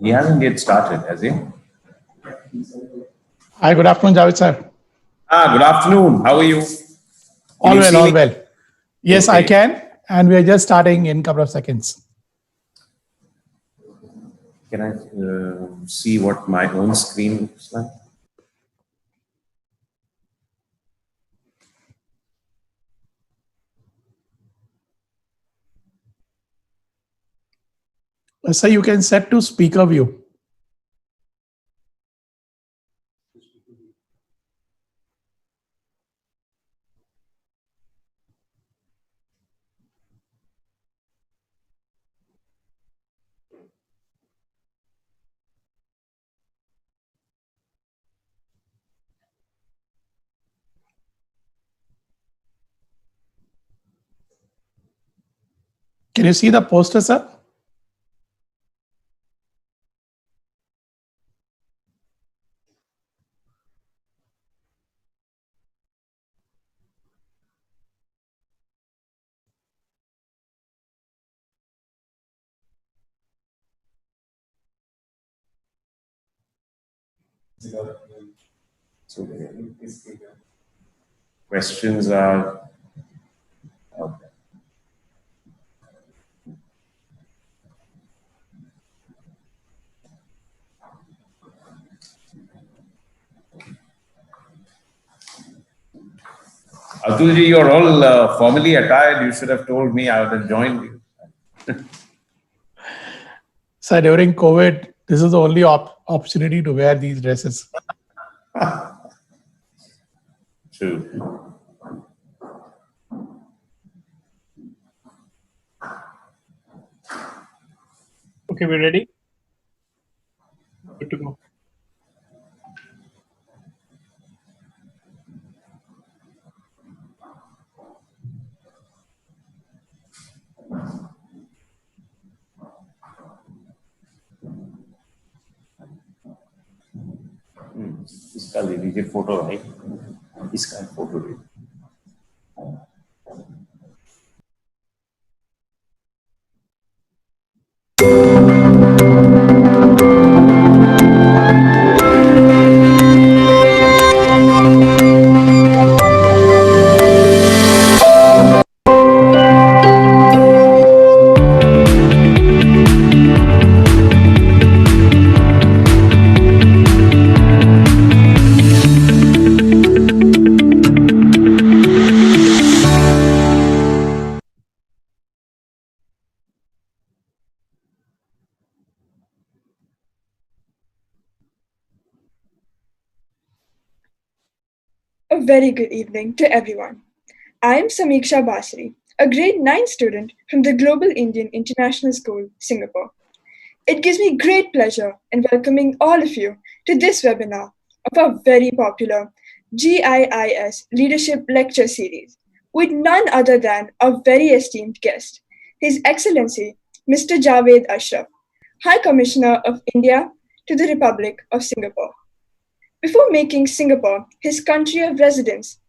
He hasn't yet started, has he? Hi, good afternoon, Javed sir. Good afternoon. How are you? Can All you well, see all me? well. Yes, I Okay. can. And we are just starting in a couple of seconds. Can I see what my own screen looks like? Sir, you can set to speaker view. Can you see the poster, sir? So questions are. Okay. Atulji, you're all formally attired. You should have told me. I would have joined you. Sir, during COVID, this is the only opportunity to wear these dresses. True. Okay, we're ready? Good to go. इसका ले लीजिए photo भाई इसका photo ले A very good evening to everyone. I am Samiksha Basri, a grade 9 student from the Global Indian International School, Singapore. It gives me great pleasure in welcoming all of you to this webinar of our very popular GIIS Leadership Lecture Series with none other than our very esteemed guest, His Excellency Mr. Javed Ashraf, High Commissioner of India to the Republic of Singapore. Before making Singapore his country of residence,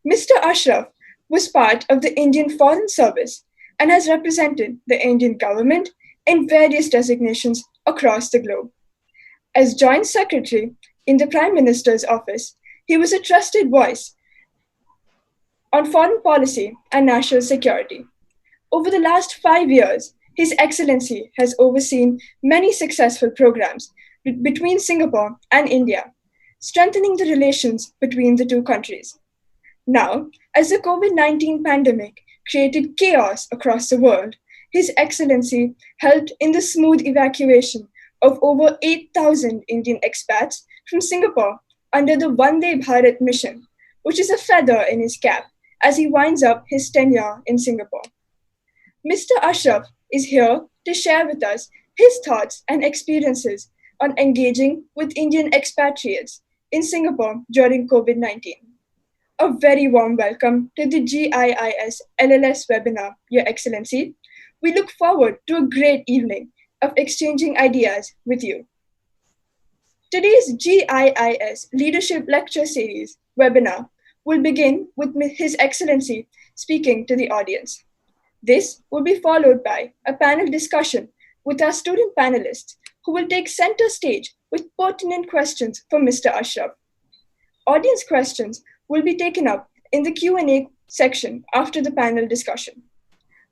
Mr. Ashraf was part of the Indian Foreign Service and has represented the Indian government in various designations across the globe. As Joint Secretary in the Prime Minister's office, he was a trusted voice on foreign policy and national security. Over the last 5 years, His Excellency has overseen many successful programs between Singapore and India, strengthening the relations between the two countries. Now, as the COVID 19 pandemic created chaos across the world, His Excellency helped in the smooth evacuation of over 8,000 Indian expats from Singapore under the Vande Bharat mission, which is a feather in his cap as he winds up his tenure in Singapore. Mr. Ashraf is here to share with us his thoughts and experiences on engaging with Indian expatriates in Singapore during COVID 19. A very warm welcome to the GIIS LLS webinar, Your Excellency. We look forward to a great evening of exchanging ideas with you. Today's GIIS Leadership Lecture Series webinar will begin with His Excellency speaking to the audience. This will be followed by a panel discussion with our student panelists who will take center stage with pertinent questions for Mr. Ashraf. Audience questions will be taken up in the Q&A section after the panel discussion.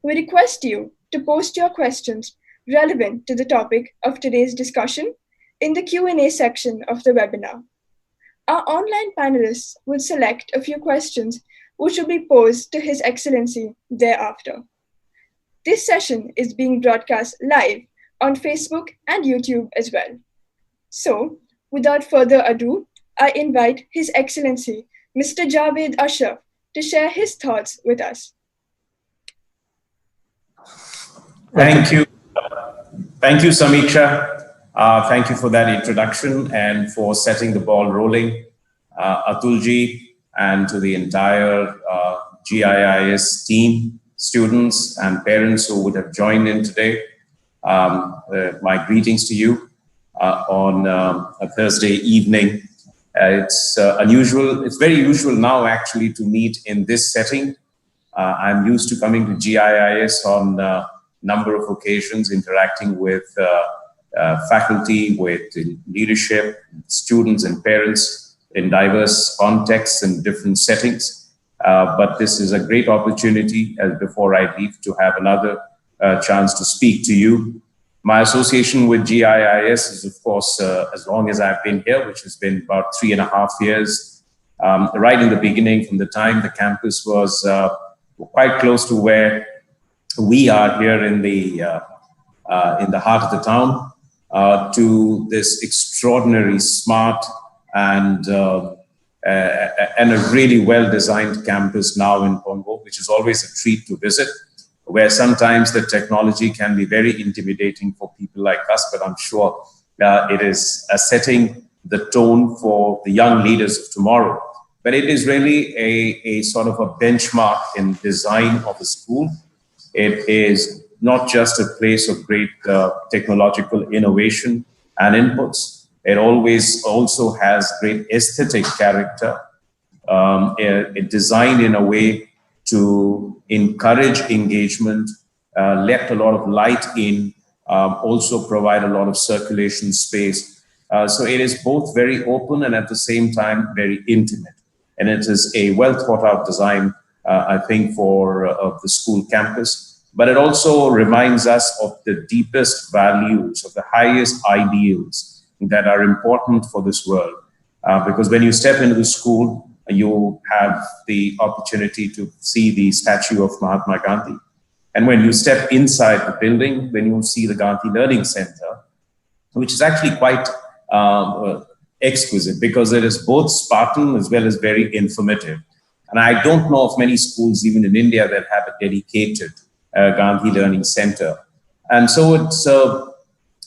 We request you to post your questions relevant to the topic of today's discussion in the Q&A section of the webinar. Our online panelists will select a few questions which will be posed to His Excellency thereafter. This session is being broadcast live on Facebook and YouTube as well. So, without further ado, I invite His Excellency Mr. Javed Ashraf to share his thoughts with us. Thank you. Thank you, Samiksha. Thank you for that introduction and for setting the ball rolling. Atulji, and to the entire GIIS team, students and parents who would have joined in today. My greetings to you on a Thursday evening. It's unusual. It's very usual now actually to meet in this setting. I'm used to coming to GIIS on a number of occasions, interacting with faculty, with leadership, students and parents in diverse contexts and different settings. But this is a great opportunity, as before I leave, to have another chance to speak to you. My association with GIIS is, of course, as long as I've been here, which has been about 3.5 years. Right in the beginning, from the time the campus was quite close to where we are here in the heart of the town, to this extraordinary, smart, and a really well-designed campus now in Congo, which is always a treat to visit, where sometimes the technology can be very intimidating for people like us, but I'm sure it is setting the tone for the young leaders of tomorrow. But it is really a sort of a benchmark in design of a school. It is not just a place of great technological innovation and inputs. It always also has great aesthetic character. It designed in a way to encourage engagement, let a lot of light in, also provide a lot of circulation space. So it is both very open and at the same time very intimate. And it is a well thought out design, I think, for the school campus. But it also reminds us of the deepest values, of the highest ideals that are important for this world. Because when you step into the school, you have the opportunity to see the statue of Mahatma Gandhi. And when you step inside the building, then you see the Gandhi Learning Center, which is actually quite exquisite because it is both Spartan as well as very informative. And I don't know of many schools, even in India, that have a dedicated Gandhi Learning Center. And so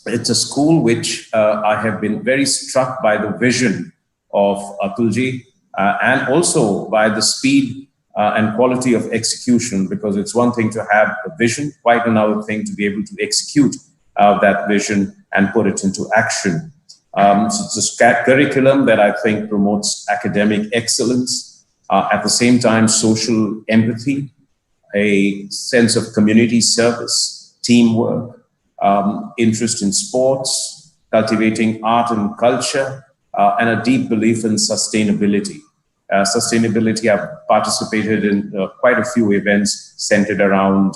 it's a school which I have been very struck by the vision of Atulji, and also by the speed and quality of execution, because it's one thing to have a vision, quite another thing to be able to execute that vision and put it into action. So it's a curriculum that I think promotes academic excellence, at the same time social empathy, a sense of community service, teamwork, interest in sports, cultivating art and culture, and a deep belief in sustainability. Sustainability, I've participated in quite a few events centered around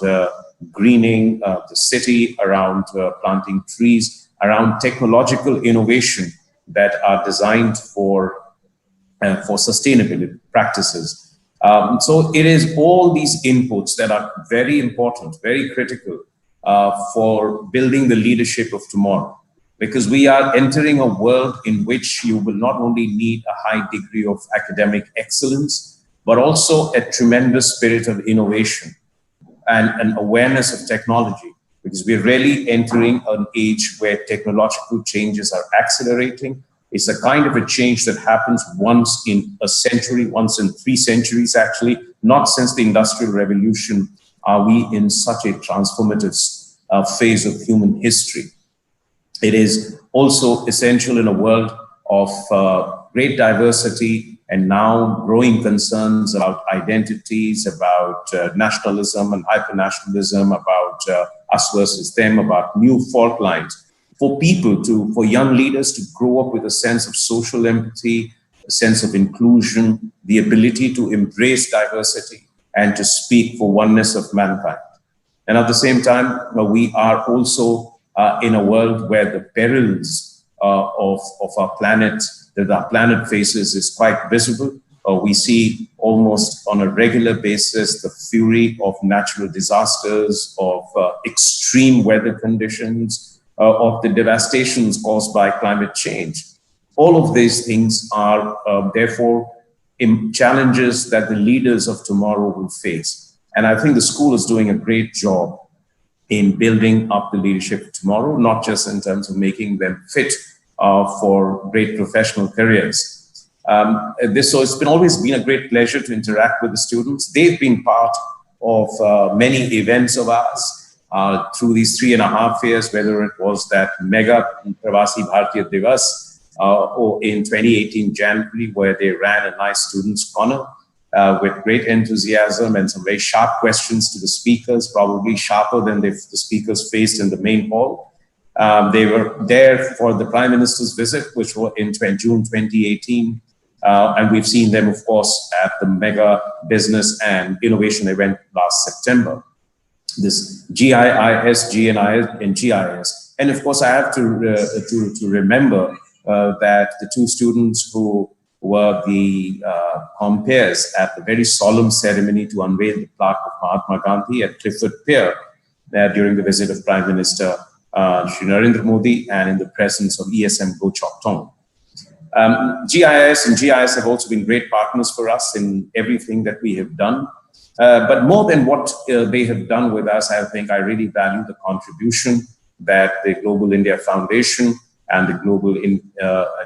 greening the city, around planting trees, around technological innovation that are designed for sustainability practices. So it is all these inputs that are very important, very critical for building the leadership of tomorrow. Because we are entering a world in which you will not only need a high degree of academic excellence, but also a tremendous spirit of innovation and an awareness of technology. Because we're really entering an age where technological changes are accelerating. It's a kind of a change that happens once in a century, once in 3 centuries actually. Not since the Industrial Revolution are we in such a transformative phase of human history. It is also essential in a world of great diversity and now growing concerns about identities, about nationalism and hyper-nationalism, about us versus them, about new fault lines. for young leaders to grow up with a sense of social empathy, a sense of inclusion, the ability to embrace diversity and to speak for oneness of mankind. And at the same time, we are also in a world where the perils of our planet, that our planet faces, is quite visible. We see almost on a regular basis the fury of natural disasters, of extreme weather conditions, of the devastations caused by climate change. All of these things are therefore challenges that the leaders of tomorrow will face. And I think the school is doing a great job in building up the leadership of tomorrow, not just in terms of making them fit for great professional careers. So it's always been a great pleasure to interact with the students. They've been part of many events of ours through these 3.5 years, whether it was that mega Pravasi Bharatiya Divas or in 2018 January, where they ran a nice students' corner with great enthusiasm and some very sharp questions to the speakers, probably sharper than the speakers faced in the main hall. They were there for the Prime Minister's visit, which was in June 2018. And we've seen them, of course, at the mega business and innovation event last September. This GIIS, GNIS, and GIS. And of course, I have to remember that the two students who were the compeers at the very solemn ceremony to unveil the plaque of Mahatma Gandhi at Clifford Pier during the visit of Prime Minister Shri Narendra Modi and in the presence of ESM Goh Chok Tong. GIS and GIS have also been great partners for us in everything that we have done. But more than what they have done with us, I think I really value the contribution that the Global India Foundation and the Global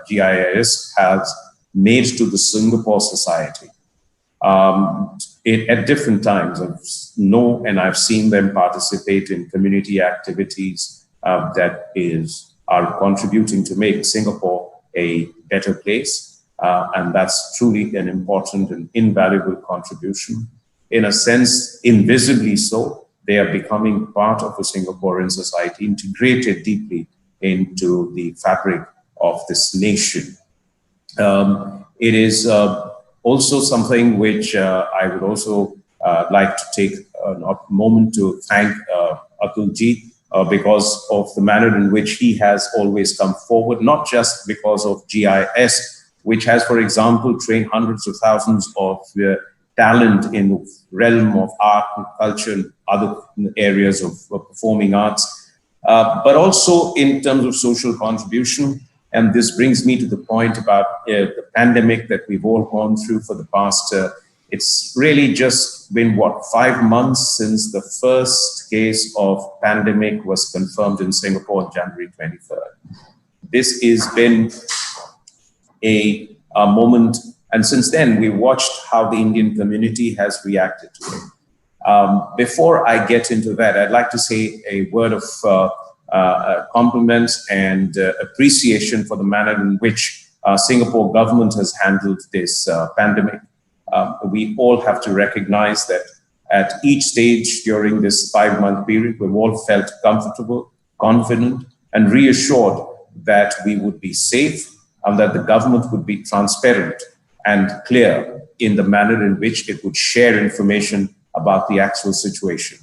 GIS has made to the Singapore society. At different times, I've seen them participate in community activities that are contributing to make Singapore a better place. And that's truly an important and invaluable contribution. In a sense, invisibly so, they are becoming part of a Singaporean society, integrated deeply into the fabric of this nation. It is also something which I would also like to take a moment to thank Atulji because of the manner in which he has always come forward, not just because of GIS, which has, for example, trained hundreds of thousands of talent in the realm of art and culture and other areas of performing arts, but also in terms of social contribution. And this brings me to the point about the pandemic that we've all gone through for the past, it's really just been, 5 months since the first case of pandemic was confirmed in Singapore on January 23rd. This has been a moment, and since then we watched how the Indian community has reacted to it. Before I get into that, I'd like to say a word of compliments and appreciation for the manner in which Singapore government has handled this pandemic. We all have to recognize that at each stage during this 5-month period, we've all felt comfortable, confident, and reassured that we would be safe and that the government would be transparent and clear in the manner in which it would share information about the actual situation.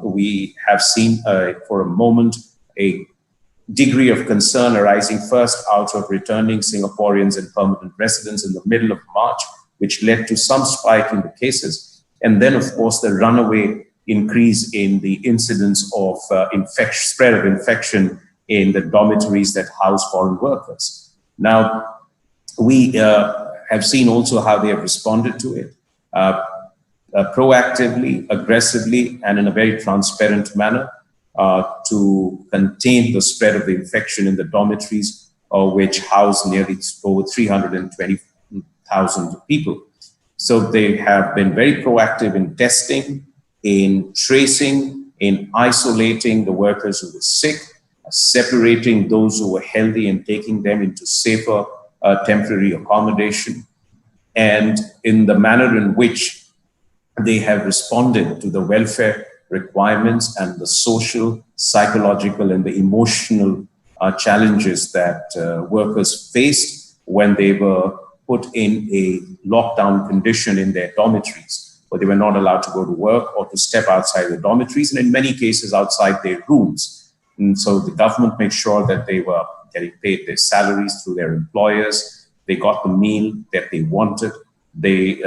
We have seen for a moment a degree of concern arising first out of returning Singaporeans and permanent residents in the middle of March, which led to some spike in the cases. And then, of course, the runaway increase in the incidence of spread of infection in the dormitories that house foreign workers. Now, we have seen also how they have responded to it. Proactively, aggressively, and in a very transparent manner to contain the spread of the infection in the dormitories, which house nearly over 320,000 people. So they have been very proactive in testing, in tracing, in isolating the workers who were sick, separating those who were healthy and taking them into safer temporary accommodation, and in the manner in which they have responded to the welfare requirements and the social, psychological, and the emotional challenges that workers faced when they were put in a lockdown condition in their dormitories, where they were not allowed to go to work or to step outside the dormitories, and in many cases outside their rooms. And so the government made sure that they were getting paid their salaries through their employers. They got the meal that they wanted. They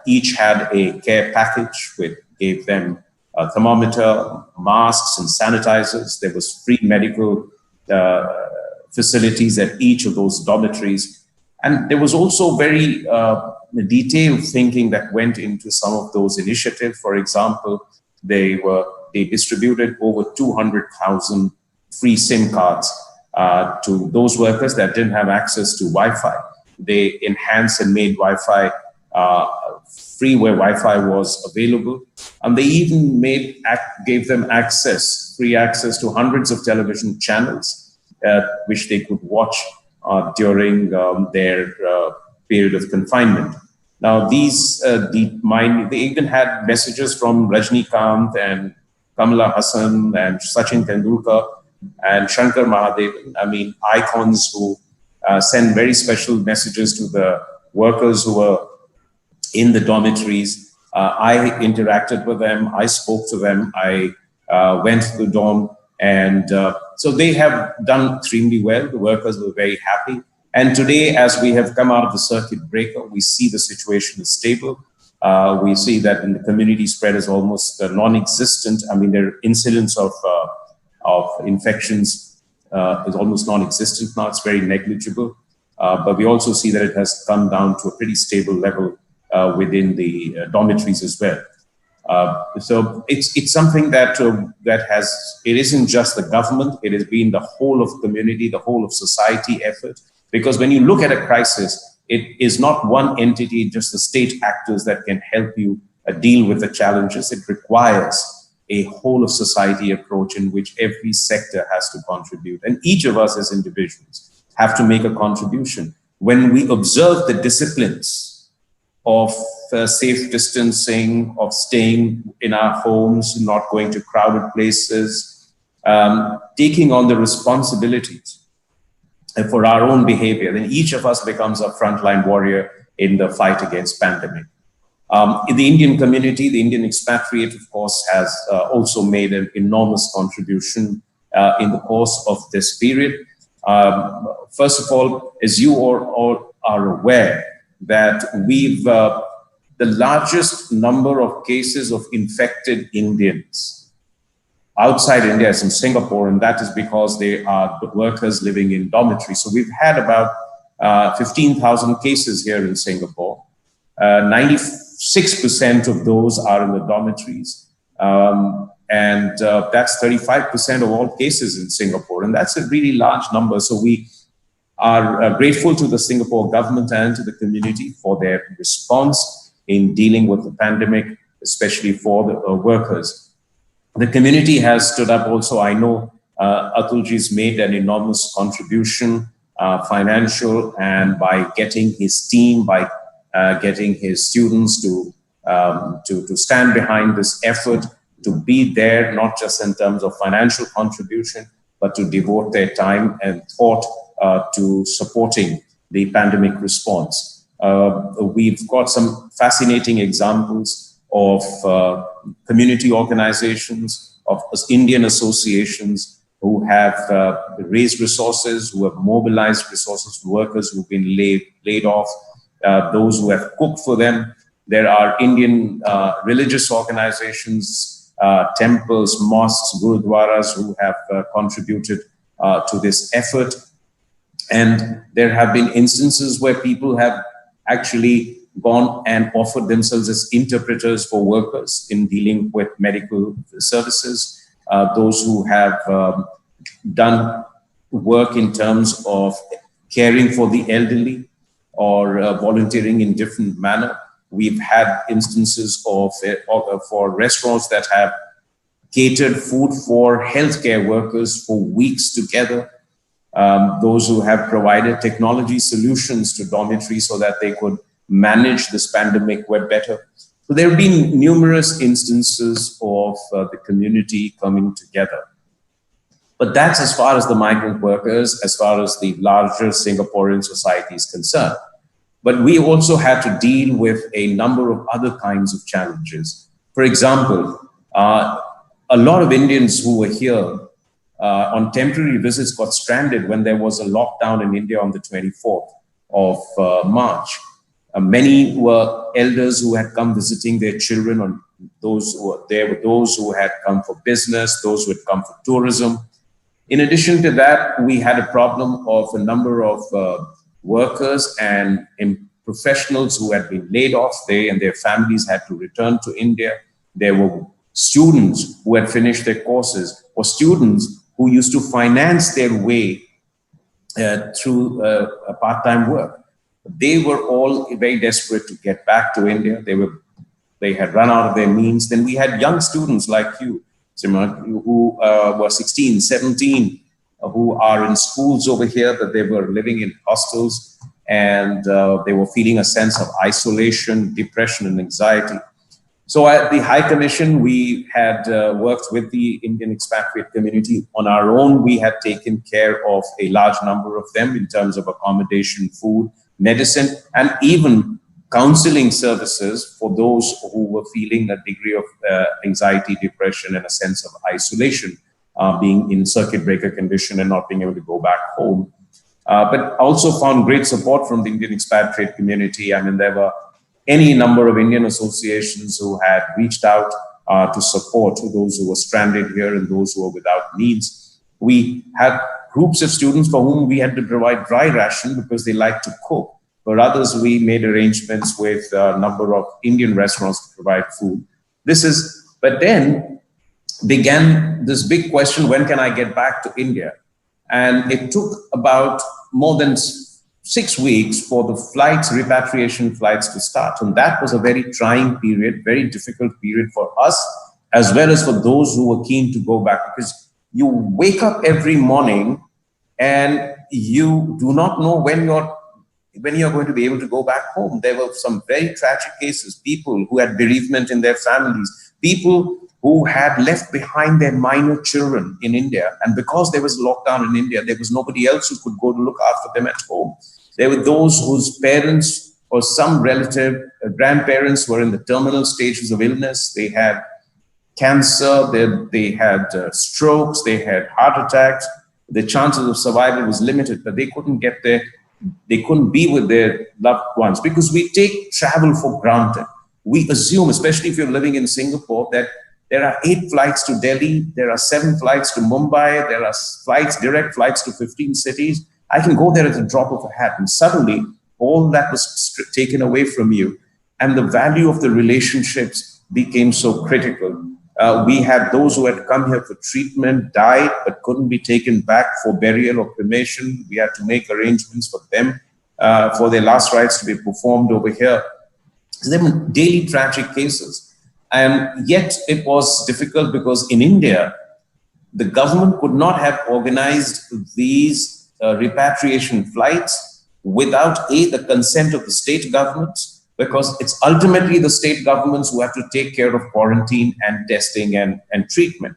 each had a care package which gave them a thermometer, masks, and sanitizers. There was free medical facilities at each of those dormitories. And there was also very detailed thinking that went into some of those initiatives. For example, they distributed over 200,000 free SIM cards to those workers that didn't have access to Wi-Fi. They enhanced and made Wi-Fi free where Wi-Fi was available. And they even gave them free access to hundreds of television channels, which they could watch during their period of confinement. Now, they even had messages from Rajnikant and Kamala Hassan and Sachin Tendulkar and Shankar Mahadevan, icons who send very special messages to the workers who were in the dormitories. I interacted with them, I spoke to them, I went to the dorm, and so they have done extremely well. The workers were very happy. And today, as we have come out of the circuit breaker, we see the situation is stable. We see that in the community spread is almost non-existent. Their incidence of infections is almost non-existent now. It's very negligible. But we also see that it has come down to a pretty stable level within the dormitories as well. So it's something that it isn't just the government, it has been the whole of community, the whole of society effort. Because when you look at a crisis, it is not one entity, just the state actors that can help you deal with the challenges. It requires a whole of society approach in which every sector has to contribute. And each of us as individuals have to make a contribution. When we observe the disciplines of safe distancing, of staying in our homes, not going to crowded places, taking on the responsibilities for our own behavior, then each of us becomes a frontline warrior in the fight against pandemic. In the Indian community, the Indian expatriate, of course, has also made an enormous contribution in the course of this period. First of all, as you all are aware, that we've the largest number of cases of infected Indians outside India is in Singapore, and that is because they are workers living in dormitories. So we've had about 15,000 cases here in Singapore. 96% of those are in the dormitories. And that's 35% of all cases in Singapore. And that's a really large number. So we are grateful to the Singapore government and to the community for their response in dealing with the pandemic, especially for the workers. The community has stood up also. I know Atulji's made an enormous contribution, financial, and by getting his team, by getting his students to stand behind this effort, to be there, not just in terms of financial contribution, but to devote their time and thought to supporting the pandemic response. We've got some fascinating examples of community organizations, of Indian associations who have raised resources, who have mobilized resources for workers who've been laid off, those who have cooked for them. There are Indian religious organizations, temples, mosques, gurudwaras who have contributed to this effort. And there have been instances where people have actually gone and offered themselves as interpreters for workers in dealing with medical services. Those who have done work in terms of caring for the elderly or volunteering in different manner. We've had instances of for restaurants that have catered food for healthcare workers for weeks together. Those who have provided technology solutions to dormitories so that they could manage this pandemic better. So there have been numerous instances of the community coming together. But that's as far as the migrant workers, as far as the larger Singaporean society is concerned. But we also had to deal with a number of other kinds of challenges. For example, a lot of Indians who were here on temporary visits got stranded when there was a lockdown in India on the 24th of March. Many were elders who had come visiting their children, and there were those who had come for business, those who had come for tourism. In addition to that, we had a problem of a number of workers and professionals who had been laid off. They and their families had to return to India. There were students who had finished their courses, or students who used to finance their way through a part-time work. They were all very desperate to get back to India. They had run out of their means. Then we had young students like you, Simran, who were 16, 17, who are in schools over here, that they were living in hostels, and they were feeling a sense of isolation, depression, and anxiety. So at the High Commission, we had worked with the Indian expatriate community. On our own, we had taken care of a large number of them in terms of accommodation, food, medicine, and even counseling services for those who were feeling a degree of anxiety, depression, and a sense of isolation, being in circuit breaker condition and not being able to go back home. But also found great support from the Indian expatriate community. I mean, there were any number of Indian associations who had reached out to support those who were stranded here and those who were without means. We had groups of students for whom we had to provide dry ration because they like to cook. For others, we made arrangements with a number of Indian restaurants to provide food. But then began this big question, when can I get back to India? And it took about more than 6 weeks for the repatriation flights to start. And that was a very trying period, very difficult period for us, as well as for those who were keen to go back, because you wake up every morning and you do not know when you're going to be able to go back home. There were some very tragic cases, people who had bereavement in their families, people who had left behind their minor children in India. And because there was lockdown in India, there was nobody else who could go to look after them at home. There were those whose parents or some relative, grandparents were in the terminal stages of illness. They had cancer, they had strokes, they had heart attacks. The chances of survival was limited, but they couldn't be with their loved ones because we take travel for granted. We assume, especially if you're living in Singapore, that there are 8 flights to Delhi, there are 7 flights to Mumbai, there are direct flights to 15 cities. I can go there at the drop of a hat, and suddenly all that was taken away from you, and the value of the relationships became so critical. We had those who had come here for treatment, died, but couldn't be taken back for burial or cremation. We had to make arrangements for them, for their last rites to be performed over here. So there were daily tragic cases. And yet it was difficult because in India, the government could not have organized these repatriation flights without the consent of the state governments, because it's ultimately the state governments who have to take care of quarantine and testing and treatment.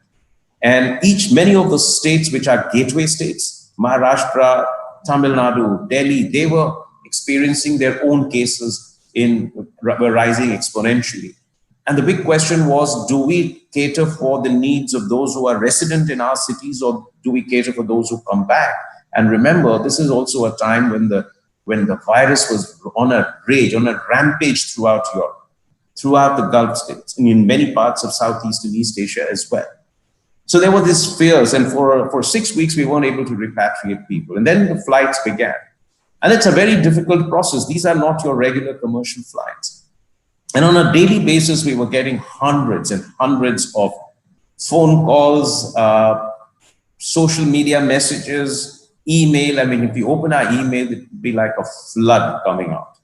And many of the states which are gateway states, Maharashtra, Tamil Nadu, Delhi, they were experiencing their own cases were rising exponentially. And the big question was, do we cater for the needs of those who are resident in our cities, or do we cater for those who come back? And remember, this is also a time when the virus was on a rampage throughout Europe, throughout the Gulf states, and in many parts of Southeast and East Asia as well. So there were these fears, and for 6 weeks, we weren't able to repatriate people. And then the flights began. And it's a very difficult process. These are not your regular commercial flights. And on a daily basis, we were getting hundreds and hundreds of phone calls, social media messages, email. I mean, if you open our email, it'd be like a flood coming out.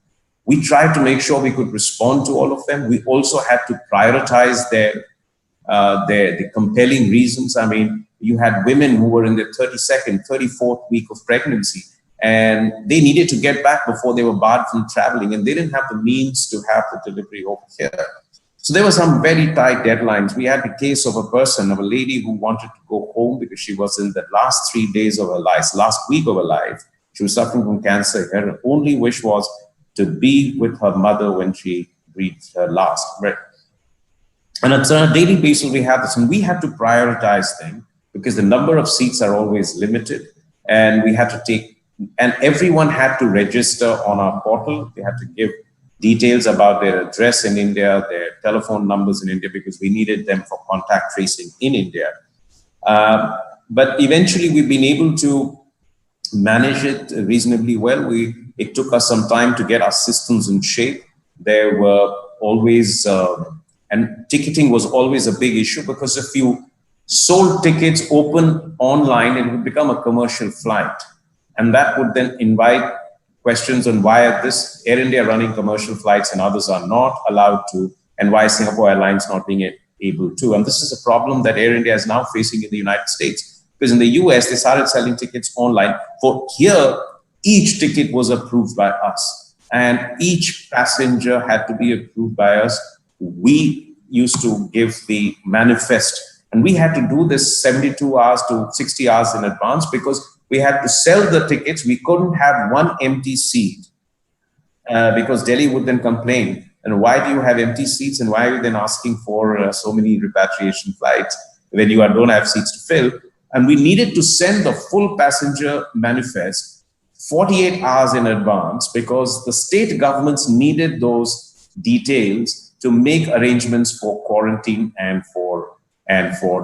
We tried to make sure we could respond to all of them. We also had to prioritize the compelling reasons. I mean, you had women who were in their 32nd, 34th week of pregnancy, and they needed to get back before they were barred from traveling, and they didn't have the means to have the delivery over here. So there were some very tight deadlines. We had the case of a person, of a lady who wanted to go home because she was in the last 3 days of her life, last week of her life. She was suffering from cancer. Her only wish was to be with her mother when she breathed her last breath. And on a daily basis, we have this, and we had to prioritize things because the number of seats are always limited, and we had to take, and everyone had to register on our portal. They had to give details about their address in India, their telephone numbers in India, because we needed them for contact tracing in India. But eventually, we've been able to manage it reasonably well. It took us some time to get our systems in shape. There were always, and ticketing was always a big issue, because if you sold tickets open online, it would become a commercial flight. And that would then invite questions on why are this Air India running commercial flights and others are not allowed to, and why Singapore Airlines not being able to. And this is a problem that Air India is now facing in the United States, because in the US, they started selling tickets online. For here, each ticket was approved by us, and each passenger had to be approved by us. We used to give the manifest, and we had to do this 72 hours to 60 hours in advance, because we had to sell the tickets. We couldn't have one empty seat, because Delhi would then complain. And why do you have empty seats? And why are you then asking for so many repatriation flights when you don't have seats to fill? And we needed to send the full passenger manifest 48 hours in advance, because the state governments needed those details to make arrangements for quarantine and for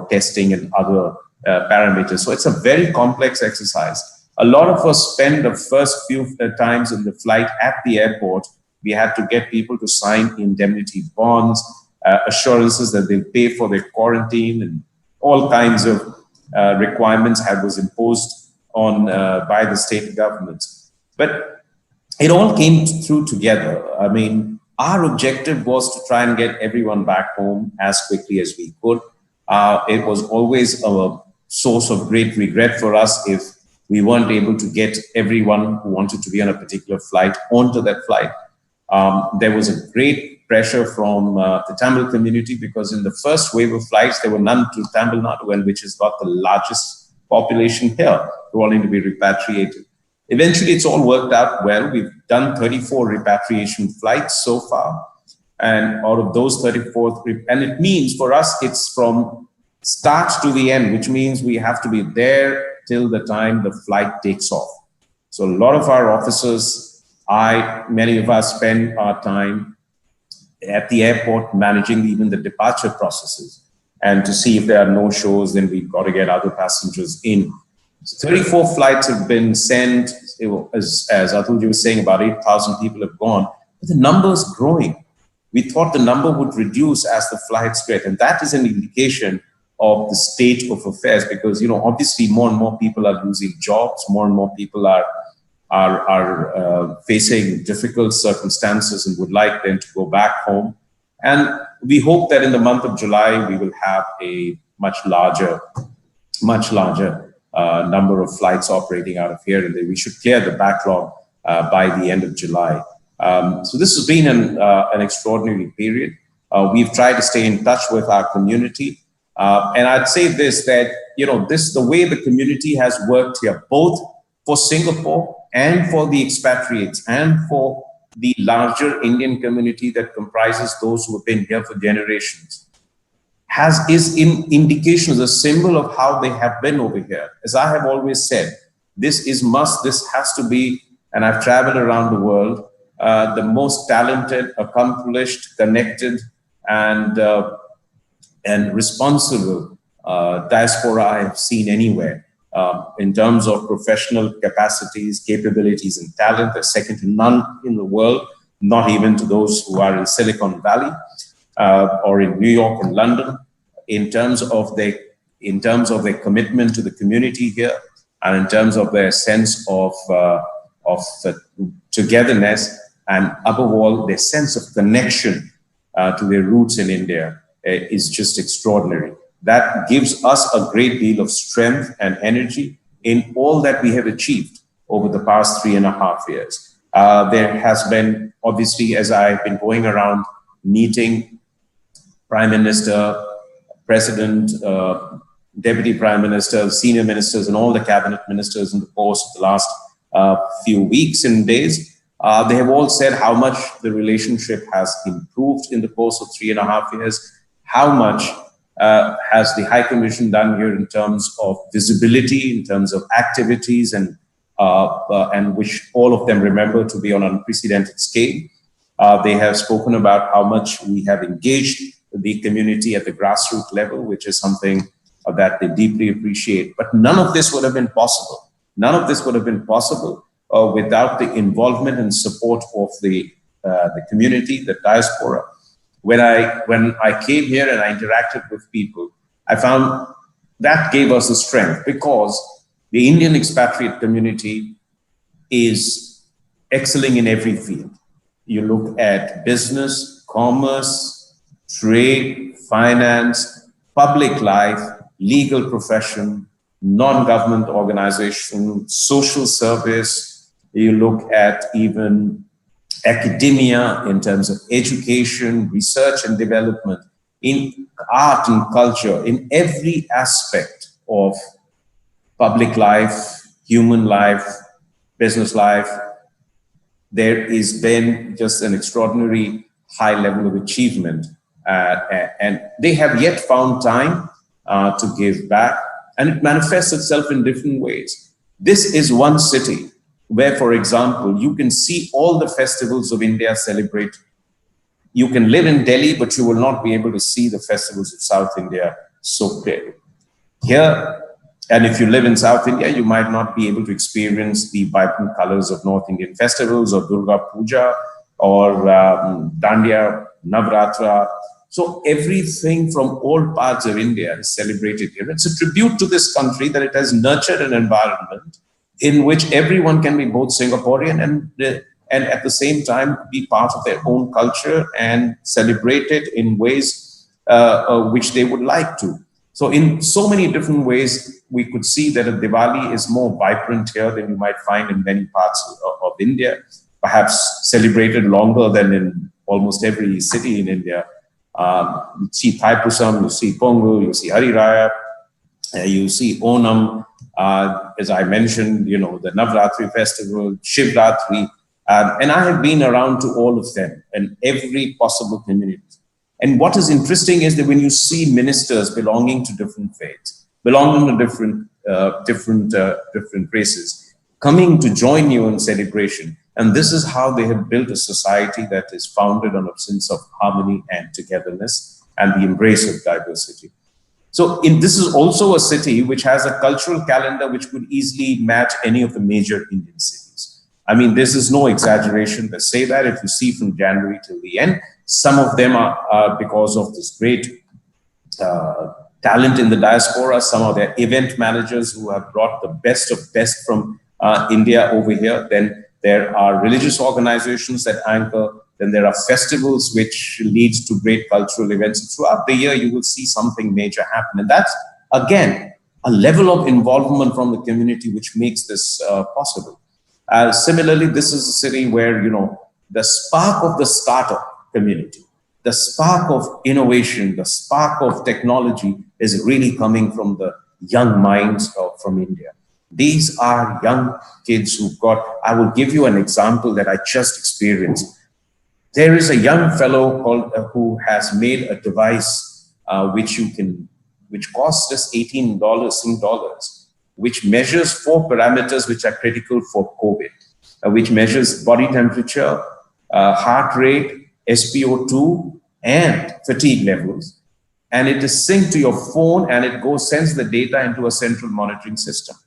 testing and other parameters. So it's a very complex exercise. A lot of us spend the first few times in the flight at the airport. We had to get people to sign indemnity bonds, assurances that they'll pay for their quarantine, and all kinds of requirements was imposed on by the state governments. But it all came through together. I mean, our objective was to try and get everyone back home as quickly as we could. It was always a source of great regret for us if we weren't able to get everyone who wanted to be on a particular flight onto that flight. There was a great pressure from the Tamil community, because in the first wave of flights, there were none to Tamil Nadu, which has got the largest population here, wanting to be repatriated. Eventually, it's all worked out well. We've done 34 repatriation flights so far. And out of those 34, and it means for us, it's from start to the end, which means we have to be there till the time the flight takes off. So a lot of our officers, many of us spend our time at the airport managing even the departure processes. And to see if there are no shows, then we've got to get other passengers in. So 34 flights have been sent. As Atulji was saying, about 8,000 people have gone. But the number is growing. We thought the number would reduce as the flights get. And that is an indication of the state of affairs, because, obviously more and more people are losing jobs. More and more people are facing difficult circumstances and would like them to go back home. And we hope that in the month of July, we will have a much larger number of flights operating out of here, and we should clear the backlog by the end of July. So this has been an extraordinary period. We've tried to stay in touch with our community. And I'd say this, that, the way the community has worked here, both for Singapore and for the expatriates and for the larger Indian community that comprises those who have been here for generations, is in indications, a symbol of how they have been over here. As I have always said, this has to be, and I've traveled around the world, the most talented, accomplished, connected, and responsible diaspora I have seen anywhere. In terms of professional capacities, capabilities, and talent, they're second to none in the world, not even to those who are in Silicon Valley or in New York and London. In terms of their commitment to the community here, and in terms of their sense of togetherness, and above all, their sense of connection to their roots in India is just extraordinary. That gives us a great deal of strength and energy in all that we have achieved over the past 3.5 years. There has been, obviously, as I've been going around meeting Prime Minister, President, Deputy Prime Minister, senior ministers, and all the cabinet ministers in the course of the last few weeks and days. They have all said how much the relationship has improved in the course of 3.5 years, how much has the High Commission done here in terms of visibility, in terms of activities, and which all of them remember to be on an unprecedented scale. They have spoken about how much we have engaged the community at the grassroots level, which is something that they deeply appreciate. But none of this would have been possible. None of this would have been possible without the involvement and support of the community, the diaspora. When I came here and I interacted with people, I found that gave us the strength, because the Indian expatriate community is excelling in every field. You look at business, commerce, trade, finance, public life, legal profession, non-government organization, social service. You look at even academia in terms of education, research and development, in art and culture, in every aspect of public life, human life, business life. There has been just an extraordinary high level of achievement, and they have yet found time to give back, and it manifests itself in different ways. This is one city where, for example, you can see all the festivals of India celebrated. You can live in Delhi, but you will not be able to see the festivals of South India so clearly. Here, and if you live in South India, you might not be able to experience the vibrant colors of North Indian festivals, or Durga Puja, or Dandiya, Navratra. So everything from all parts of India is celebrated here. It's a tribute to this country that it has nurtured an environment in which everyone can be both Singaporean and at the same time be part of their own culture and celebrate it in ways which they would like to. So in so many different ways, we could see that a Diwali is more vibrant here than you might find in many parts of India, perhaps celebrated longer than in almost every city in India. You see Thaipusam, you see Pongal, you see Hari Raya, you see Onam, as I mentioned, you know, the Navratri festival, Shivratri, and I have been around to all of them in every possible community. And what is interesting is that when you see ministers belonging to different faiths, belonging to different races, coming to join you in celebration, and this is how they have built a society that is founded on a sense of harmony and togetherness and the embrace of diversity. So this is also a city which has a cultural calendar which could easily match any of the major Indian cities. I mean, this is no exaggeration to say that. If you see from January till the end, some of them are because of this great talent in the diaspora, some of their event managers who have brought the best of best from India over here. Then there are religious organizations that anchor. Then there are festivals which leads to great cultural events. And throughout the year, you will see something major happen. And that's, again, a level of involvement from the community which makes this possible. Similarly, this is a city where, you know, the spark of the startup community, the spark of innovation, the spark of technology is really coming from the young minds from India. These are young kids who've got, I will give you an example that I just experienced. There is a young fellow who has made a device which costs us $18, which measures 4 parameters which are critical for COVID, which measures body temperature, heart rate, SpO2, and fatigue levels. And it is synced to your phone, and it sends the data into a central monitoring system.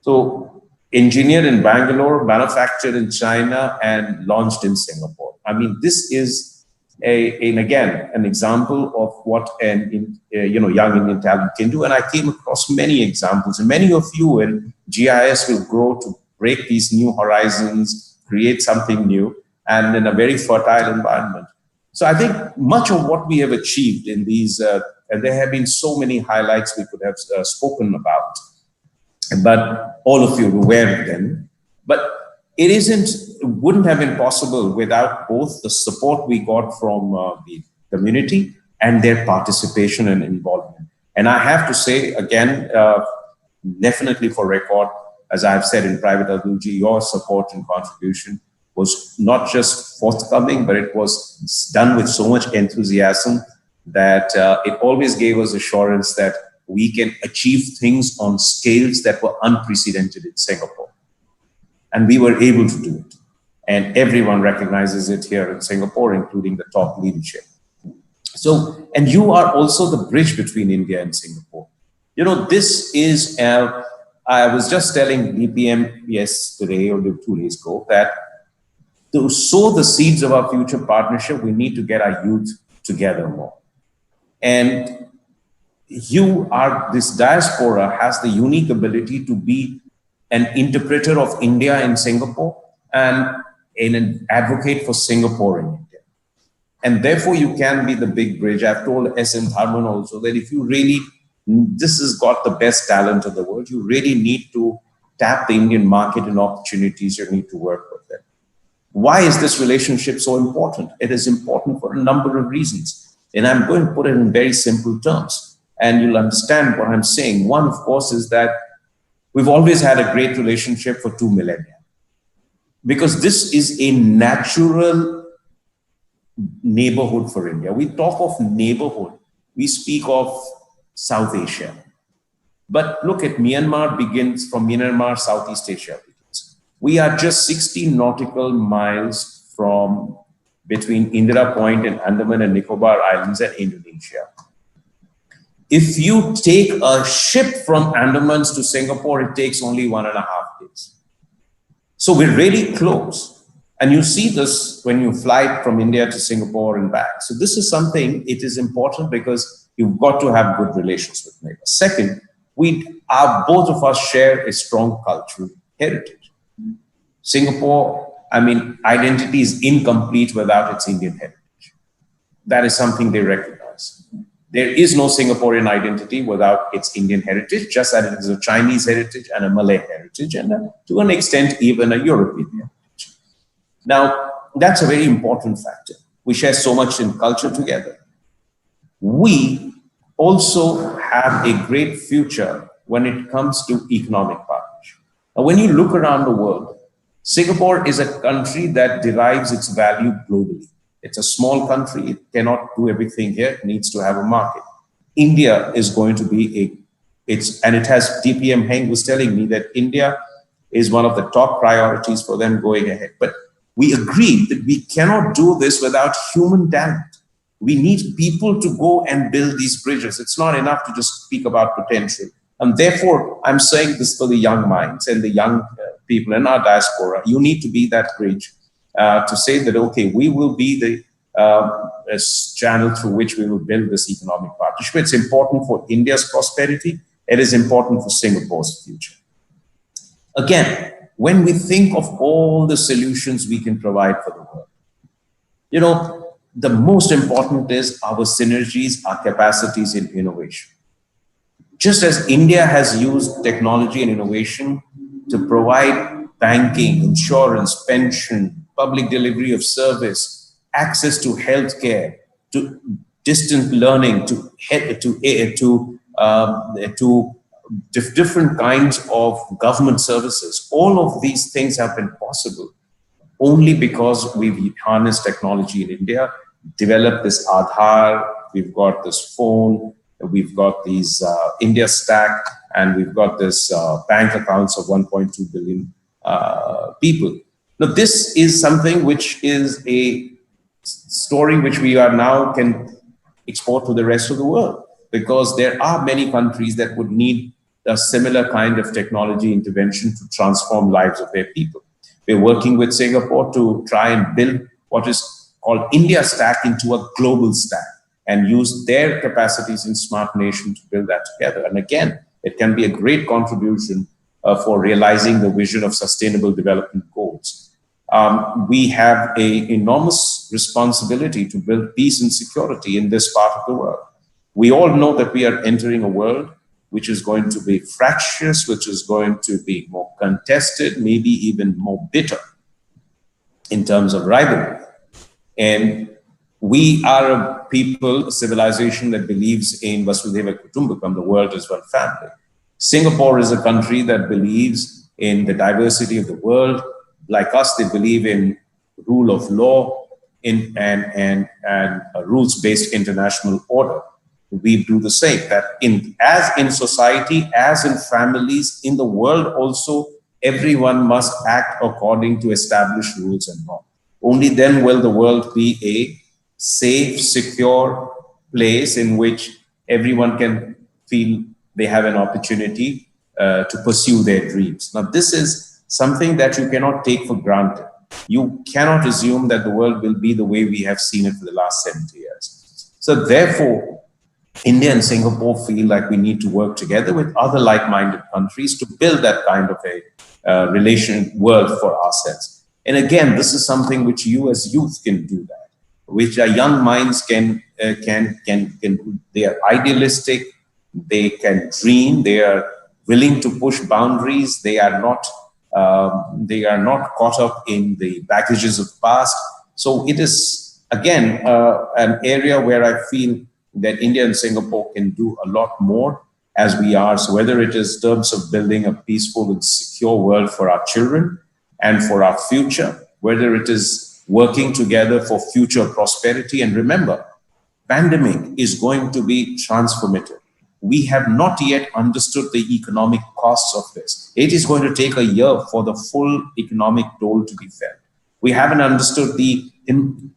So, engineered in Bangalore, manufactured in China, and launched in Singapore. I mean, this is again an example of what young Indian talent can do. And I came across many examples, and many of you in GIS will grow to break these new horizons, create something new, and in a very fertile environment. So I think much of what we have achieved in these, and there have been so many highlights we could have spoken about, but all of you are aware of them. But it wouldn't have been possible without both the support we got from the community and their participation and involvement. And I have to say, again, definitely for record, as I've said in private, Adulji, your support and contribution was not just forthcoming, but it was done with so much enthusiasm that it always gave us assurance that we can achieve things on scales that were unprecedented in Singapore. And we were able to do it. And everyone recognizes it here in Singapore, including the top leadership. So, and you are also the bridge between India and Singapore. You know, this is, I was just telling DPM yesterday or 2 days ago that to sow the seeds of our future partnership, we need to get our youth together more. And this diaspora has the unique ability to be an interpreter of India in Singapore and an advocate for Singapore in India. And therefore, you can be the big bridge. I've told S.N. Tharman also that if you really, this has got the best talent of the world, you really need to tap the Indian market and opportunities. You need to work with them. Why is this relationship so important? It is important for a number of reasons. And I'm going to put it in very simple terms, and you'll understand what I'm saying. One, of course, is that we've always had a great relationship for 2 millennia, because this is a natural neighborhood for India. We talk of neighborhood, we speak of South Asia. But look at Myanmar, begins from Myanmar, Southeast Asia begins. We are just 60 nautical miles from between Indira Point and Andaman and Nicobar Islands and Indonesia. If you take a ship from Andamans to Singapore, it takes only 1.5 days. So we're really close. And you see this when you fly from India to Singapore and back. So this is something, it is important because you've got to have good relations with neighbors. Second, both of us share a strong cultural heritage. Singapore, identity is incomplete without its Indian heritage. That is something they recognize. There is no Singaporean identity without its Indian heritage, just as it is a Chinese heritage and a Malay heritage, and to an extent, even a European heritage. Now, that's a very important factor. We share so much in culture together. We also have a great future when it comes to economic partnership. Now, when you look around the world, Singapore is a country that derives its value globally. It's a small country. It cannot do everything here. It needs to have a market. India is going to be and it has, DPM Heng was telling me that India is one of the top priorities for them going ahead. But we agreed that we cannot do this without human talent. We need people to go and build these bridges. It's not enough to just speak about potential. And therefore, I'm saying this for the young minds and the young people in our diaspora. You need to be that bridge to say that, okay, we will be the channel through which we will build this economic partnership. It's important for India's prosperity. It is important for Singapore's future. Again, when we think of all the solutions we can provide for the world, the most important is our synergies, our capacities in innovation. Just as India has used technology and innovation to provide banking, insurance, pension, public delivery of service, access to healthcare, to distant learning, to different kinds of government services. All of these things have been possible only because we've harnessed technology in India, developed this Aadhaar, we've got this phone, we've got these India Stack, and we've got this bank accounts of 1.2 billion people. Now, this is something which is a story which we are now can export to the rest of the world, because there are many countries that would need a similar kind of technology intervention to transform lives of their people. We're working with Singapore to try and build what is called India Stack into a global stack and use their capacities in Smart Nation to build that together. And again, it can be a great contribution for realizing the vision of sustainable development goals. We have an enormous responsibility to build peace and security in this part of the world. We all know that we are entering a world which is going to be fractious, which is going to be more contested, maybe even more bitter in terms of rivalry. And we are people, a civilization that believes in Vasudhaiva Kutumbakam, the world is one family. Singapore is a country that believes in the diversity of the world. Like us, they believe in rule of law and a rules-based international order. We do the same, that as in society, as in families, in the world also, everyone must act according to established rules and norms. Only then will the world be a safe, secure place in which everyone can feel they have an opportunity to pursue their dreams. Now, this is something that you cannot take for granted. You cannot assume that the world will be the way we have seen it for the last 70 years. So therefore, India and Singapore feel like we need to work together with other like-minded countries to build that kind of a relation world for ourselves. And again, this is something which you as youth can do that, which our young minds can do. They are idealistic, they can dream, they are willing to push boundaries, they are not caught up in the baggages of the past. So it is, again, an area where I feel that India and Singapore can do a lot more as we are. So whether it is terms of building a peaceful and secure world for our children and for our future, whether it is working together for future prosperity. And remember, pandemic is going to be transformative. We have not yet understood the economic costs of this. It is going to take a year for the full economic toll to be felt. We haven't understood the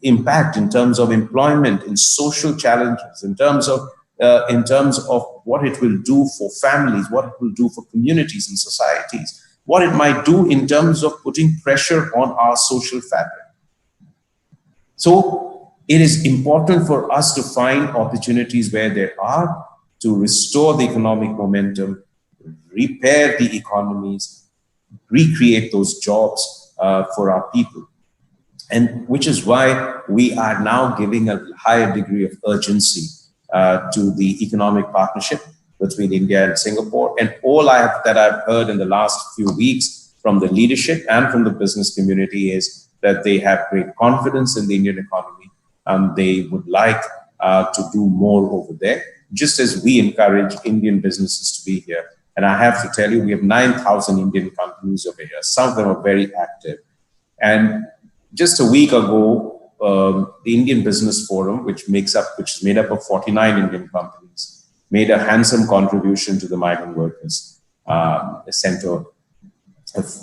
impact in terms of employment, in social challenges, in terms of what it will do for families, what it will do for communities and societies, what it might do in terms of putting pressure on our social fabric. So it is important for us to find opportunities where there are, to restore the economic momentum, repair the economies, recreate those jobs for our people. And which is why we are now giving a higher degree of urgency to the economic partnership between India and Singapore. And all that I've heard in the last few weeks from the leadership and from the business community is that they have great confidence in the Indian economy. They would like to do more over there, just as we encourage Indian businesses to be here. And I have to tell you, we have 9,000 Indian companies over here. Some of them are very active. And just a week ago, the Indian Business Forum, which is made up of 49 Indian companies, made a handsome contribution to the Migrant Workers Center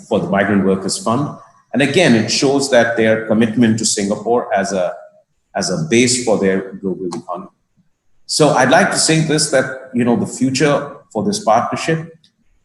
for the Migrant Workers Fund. And again, it shows that their commitment to Singapore as a base for their global economy. So I'd like to say this, that the future for this partnership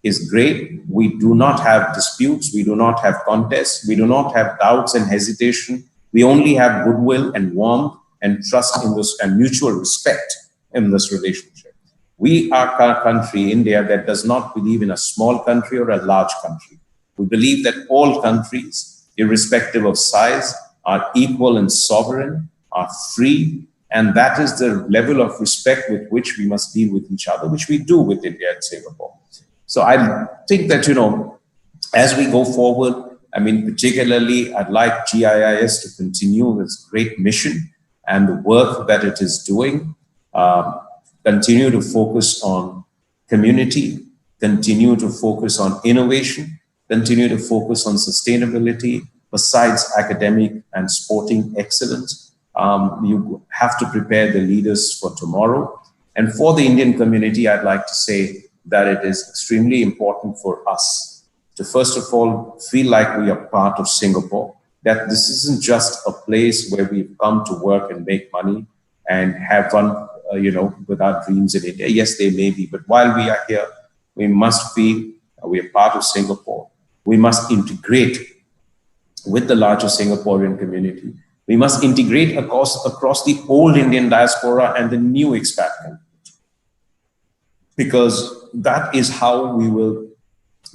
is great. We do not have disputes. We do not have contests. We do not have doubts and hesitation. We only have goodwill and warmth and trust in this and mutual respect in this relationship. We are a country, India, that does not believe in a small country or a large country. We believe that all countries, irrespective of size, are equal and sovereign, are free, and that is the level of respect with which we must deal with each other, which we do with India and Singapore. So I think that, as we go forward, particularly I'd like GIIS to continue its great mission and the work that it is doing, continue to focus on community, continue to focus on innovation, continue to focus on sustainability, besides academic and sporting excellence. You have to prepare the leaders for tomorrow. And for the Indian community, I'd like to say that it is extremely important for us to, first of all, feel like we are part of Singapore, that this isn't just a place where we've come to work and make money and have fun, with our dreams in India. Yes, they may be, but while we are here, we must feel we are part of Singapore. We must integrate with the larger Singaporean community. We must integrate across the old Indian diaspora and the new expat community. Because that is how we will,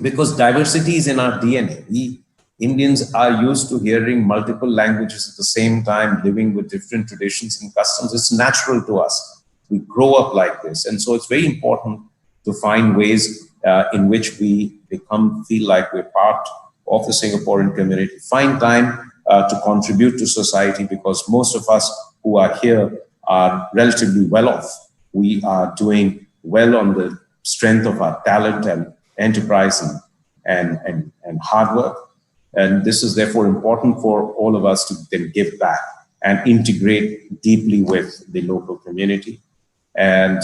because diversity is in our DNA. We Indians are used to hearing multiple languages at the same time, living with different traditions and customs. It's natural to us. We grow up like this. And so it's very important to find ways in which we feel like we're part of the Singaporean community, find time to contribute to society, because most of us who are here are relatively well off. We are doing well on the strength of our talent and enterprise and hard work. And this is therefore important for all of us to then give back and integrate deeply with the local community. And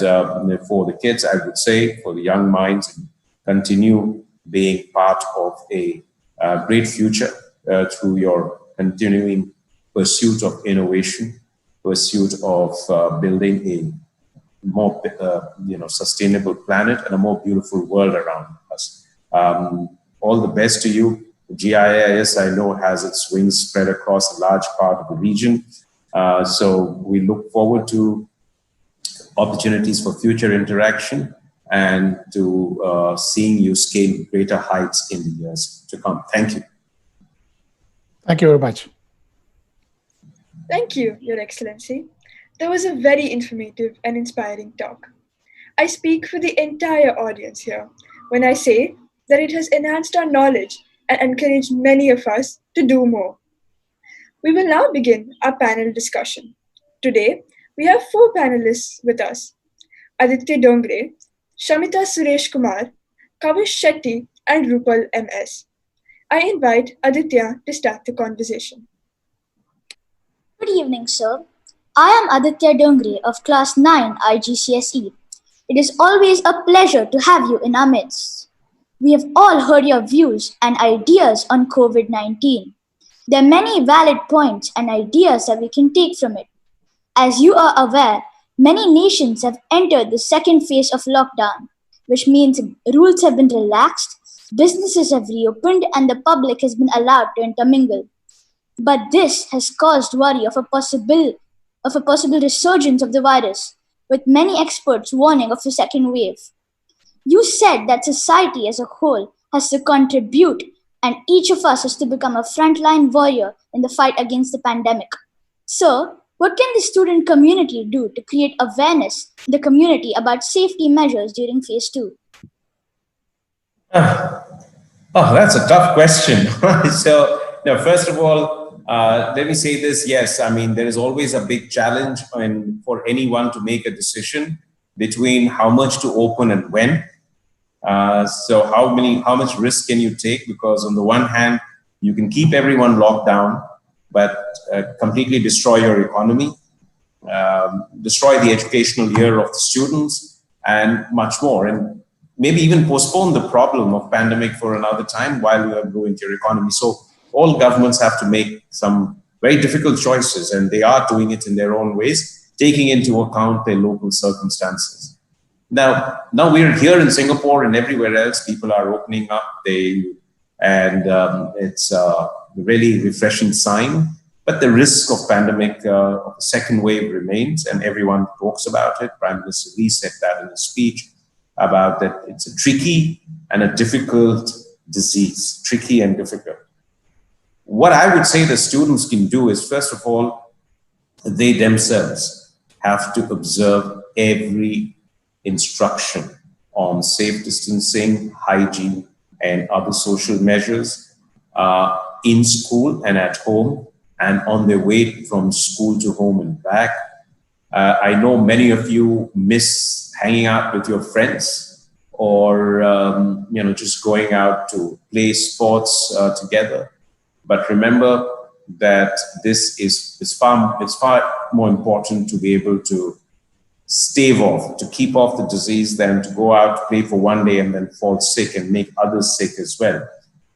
for the kids, I would say, for the young minds, continue being part of a great future through your continuing pursuit of innovation, pursuit of building a more sustainable planet and a more beautiful world around us. All the best to you. GIS, I know, has its wings spread across a large part of the region. So we look forward to opportunities for future interaction and to seeing you scale greater heights in the years to come. Thank you. Thank you very much. Thank you, Your Excellency. That was a very informative and inspiring talk. I speak for the entire audience here when I say that it has enhanced our knowledge and encouraged many of us to do more. We will now begin our panel discussion. Today, we have 4 panelists with us: Aditya Dongre, Shamita Suresh Kumar, Kavish Shetty, and Rupal MS. I invite Aditya to start the conversation. Good evening, sir. I am Aditya Dongre of Class 9 IGCSE. It is always a pleasure to have you in our midst. We have all heard your views and ideas on COVID-19. There are many valid points and ideas that we can take from it. As you are aware, many nations have entered the second phase of lockdown, which means rules have been relaxed, businesses have reopened, and the public has been allowed to intermingle. But this has caused worry of a possible resurgence of the virus, with many experts warning of a second wave. You said that society as a whole has to contribute and each of us has to become a frontline warrior in the fight against the pandemic. So, what can the student community do to create awareness in the community about safety measures during phase 2? Oh, that's a tough question. So, now, first of all, let me say this. Yes, I mean, there is always a big challenge for anyone to make a decision between how much to open and when. So how much risk can you take? Because on the one hand, you can keep everyone locked down, but completely destroy your economy, destroy the educational year of the students, and much more. And maybe even postpone the problem of pandemic for another time while you are growing your economy. So all governments have to make some very difficult choices, and they are doing it in their own ways, taking into account their local circumstances. Now we're here in Singapore and everywhere else. People are opening up. It's a really refreshing sign. But the risk of pandemic, of a second wave remains, and everyone talks about it. Prime Minister Lee said that in his speech about that it's a tricky and a difficult disease, tricky and difficult. What I would say the students can do is, first of all, they themselves have to observe every instruction on safe distancing, hygiene, and other social measures in school and at home and on their way from school to home and back. I know many of you miss hanging out with your friends or just going out to play sports together. But remember that it's far more important to be able to stave off, to keep off the disease than to go out, play for one day and then fall sick and make others sick as well.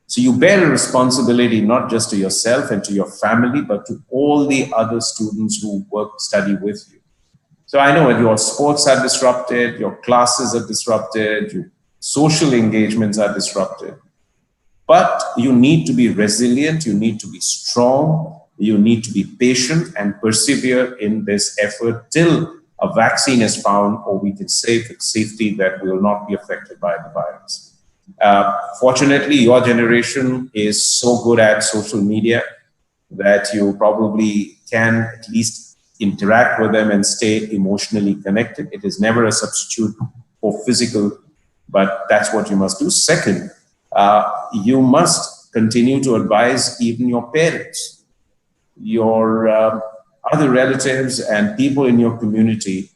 So you bear a responsibility not just to yourself and to your family, but to all the other students who study with you. So I know your sports are disrupted, your classes are disrupted, your social engagements are disrupted. But you need to be resilient, you need to be strong, you need to be patient and persevere in this effort till a vaccine is found, or we can say with safety that we will not be affected by the virus. Fortunately, your generation is so good at social media that you probably can at least interact with them and stay emotionally connected. It is never a substitute for physical, but that's what you must do. Second, you must continue to advise even your parents, your other relatives and people in your community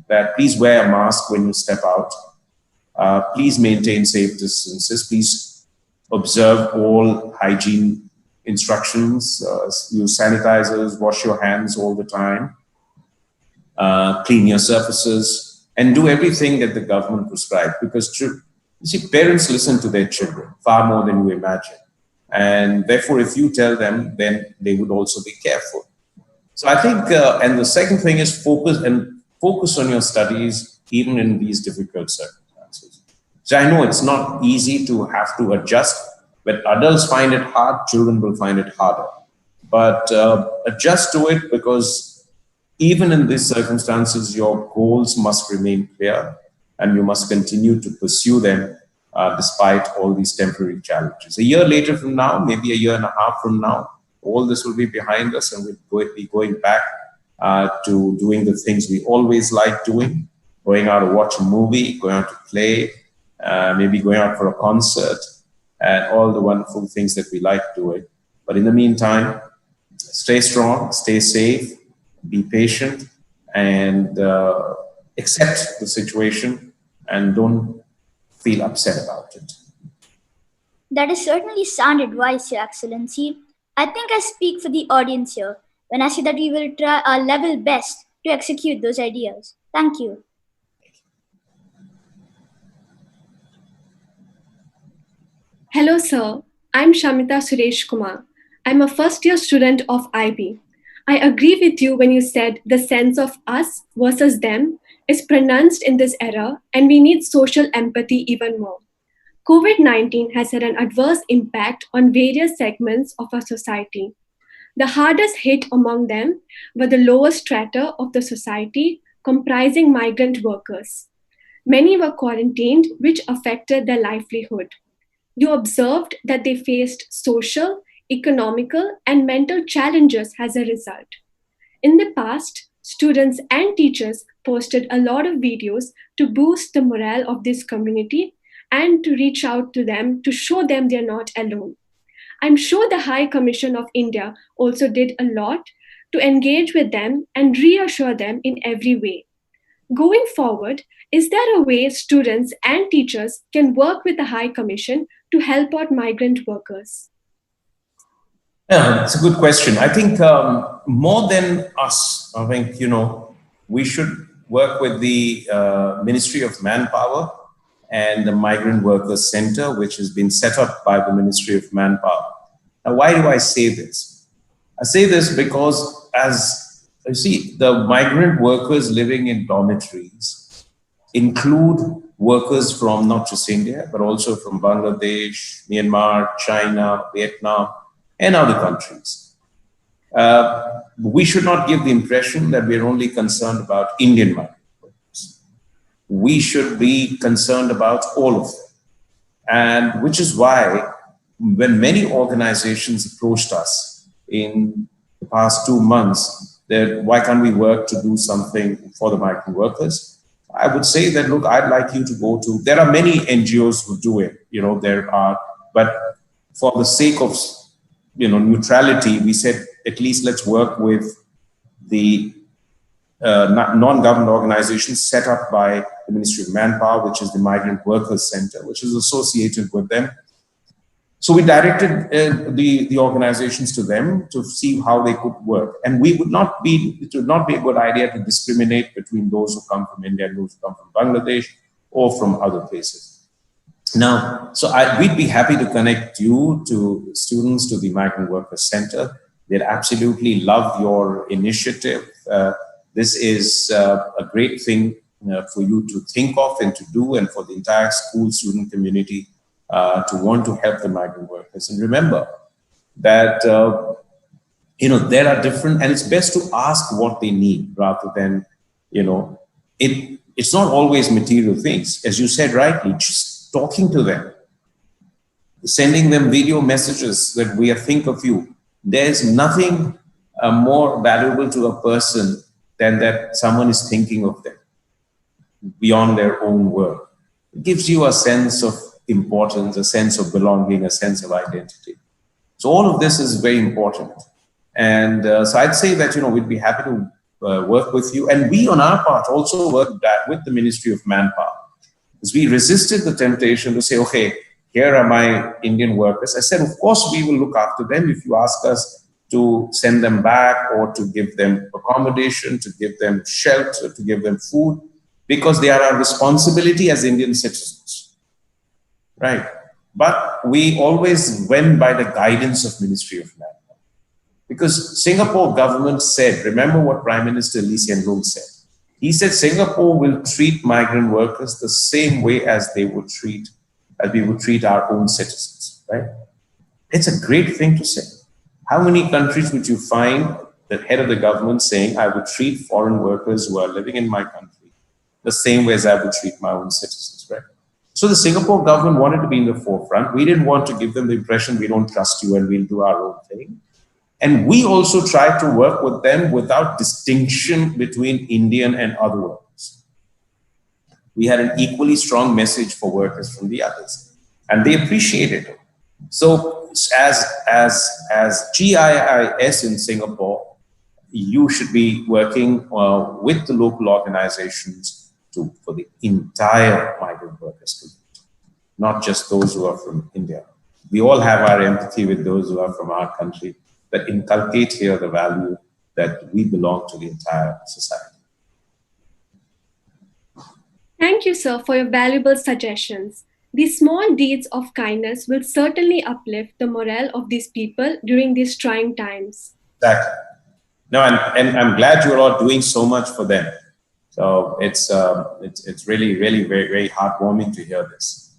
that please wear a mask when you step out. Please maintain safe distances. Please observe all hygiene instructions. Use sanitizers, wash your hands all the time, clean your surfaces, and do everything that the government prescribed. Because you see, parents listen to their children far more than you imagine. And therefore, if you tell them, then they would also be careful. So I think, and the second thing is focus on your studies, even in these difficult circumstances. So I know it's not easy to have to adjust. When adults find it hard, children will find it harder. But adjust to it, because even in these circumstances, your goals must remain clear and you must continue to pursue them despite all these temporary challenges. A year later from now, maybe a year and a half from now, all this will be behind us and we'll be going back to doing the things we always liked doing, going out to watch a movie, going out to play, maybe going out for a concert, and all the wonderful things that we like doing. But in the meantime, stay strong, stay safe, be patient, and accept the situation and don't feel upset about it. That is certainly sound advice, Your Excellency. I think I speak for the audience here when I say that we will try our level best to execute those ideas. Thank you. Hello, sir. I'm Shamita Suresh Kumar. I'm a first year student of IB. I agree with you when you said the sense of us versus them is pronounced in this era, and we need social empathy even more. COVID-19 has had an adverse impact on various segments of our society. The hardest hit among them were the lower strata of the society, comprising migrant workers. Many were quarantined, which affected their livelihood. You observed that they faced social, economical, and mental challenges as a result. In the past, students and teachers posted a lot of videos to boost the morale of this community and to reach out to them to show them they're not alone. I'm sure the High Commission of India also did a lot to engage with them and reassure them in every way. Going forward, is there a way students and teachers can work with the High Commission to help out migrant workers? Yeah, that's a good question. I think more than us, I think, we should work with the Ministry of Manpower and the Migrant Workers Center, which has been set up by the Ministry of Manpower. Now, why do I say this? I say this because, as you see, the migrant workers living in dormitories include workers from not just India, but also from Bangladesh, Myanmar, China, Vietnam, and other countries. We should not give the impression that we're only concerned about Indian migrant workers. We should be concerned about all of them. And which is why when many organizations approached us in the past 2 months, that why can't we work to do something for the migrant workers? I would say that, look, I'd like you to go to, there are many NGOs who do it, but for the sake of, neutrality, we said, at least let's work with the non-government organizations set up by the Ministry of Manpower, which is the Migrant Workers Center, which is associated with them. So we directed the organizations to them to see how they could work. And it would not be a good idea to discriminate between those who come from India and those who come from Bangladesh or from other places. Now, so we'd be happy to connect you to students to the Migrant Workers Center. They'd absolutely love your initiative. This is a great thing for you to think of and to do, and for the entire school student community to want to help the migrant workers. And remember that, there are different, and it's best to ask what they need rather than, it's not always material things. As you said rightly, just talking to them, sending them video messages that we think of you. There's nothing more valuable to a person than that someone is thinking of them beyond their own work. It gives you a sense of importance, a sense of belonging, a sense of identity. So all of this is very important. And so I'd say that, we'd be happy to work with you. And we, on our part, also work with the Ministry of Manpower. Because we resisted the temptation to say, okay, here are my Indian workers. I said, of course, we will look after them if you ask us to send them back or to give them accommodation, to give them shelter, to give them food, because they are our responsibility as Indian citizens, right? But we always went by the guidance of Ministry of Manpower. Because Singapore government said, remember what Prime Minister Lee Hsien Loong said. He said Singapore will treat migrant workers the same way as we would treat our own citizens, right? It's a great thing to say. How many countries would you find the head of the government saying, I would treat foreign workers who are living in my country the same way as I would treat my own citizens, right? So the Singapore government wanted to be in the forefront. We didn't want to give them the impression we don't trust you and we'll do our own thing. And we also try to work with them without distinction between Indian and other workers. We had an equally strong message for workers from the others, and they appreciated it. So as GIIS in Singapore, you should be working with the local organizations for the entire migrant workers community, not just those who are from India. We all have our empathy with those who are from our country, that inculcate here the value that we belong to the entire society. Thank you, sir, for your valuable suggestions. These small deeds of kindness will certainly uplift the morale of these people during these trying times. Exactly. No, and I'm glad you're all doing so much for them. So it's really, really very, very heartwarming to hear this.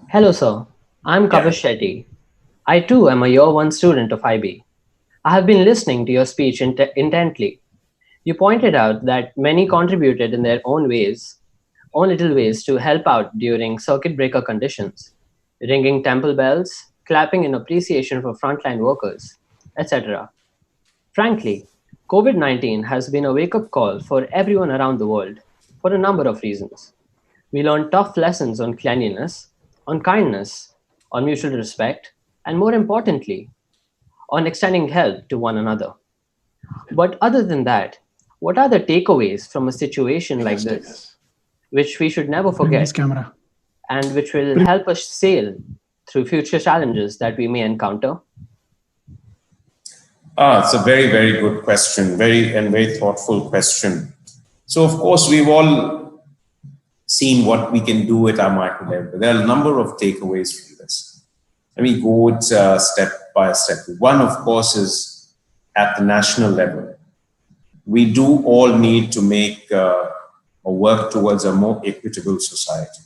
Hello, sir. I'm Kavish Shetty. I too am a year one student of IB. I have been listening to your speech intently. You pointed out that many contributed in their own little ways to help out during circuit breaker conditions, ringing temple bells, clapping in appreciation for frontline workers, etc. Frankly, COVID 19 has been a wake up call for everyone around the world for a number of reasons. We learned tough lessons on cleanliness, on kindness, on mutual respect, and more importantly, on extending help to one another. But other than that, what are the takeaways from a situation like this, which we should never forget, and which will help us sail through future challenges that we may encounter? It's a very, very good question, very thoughtful question. So, of course, we've all seen what we can do at our micro level. There are a number of takeaways from this. Let me go it step by step. One, of course, is at the national level. We do all need to make or work towards a more equitable society.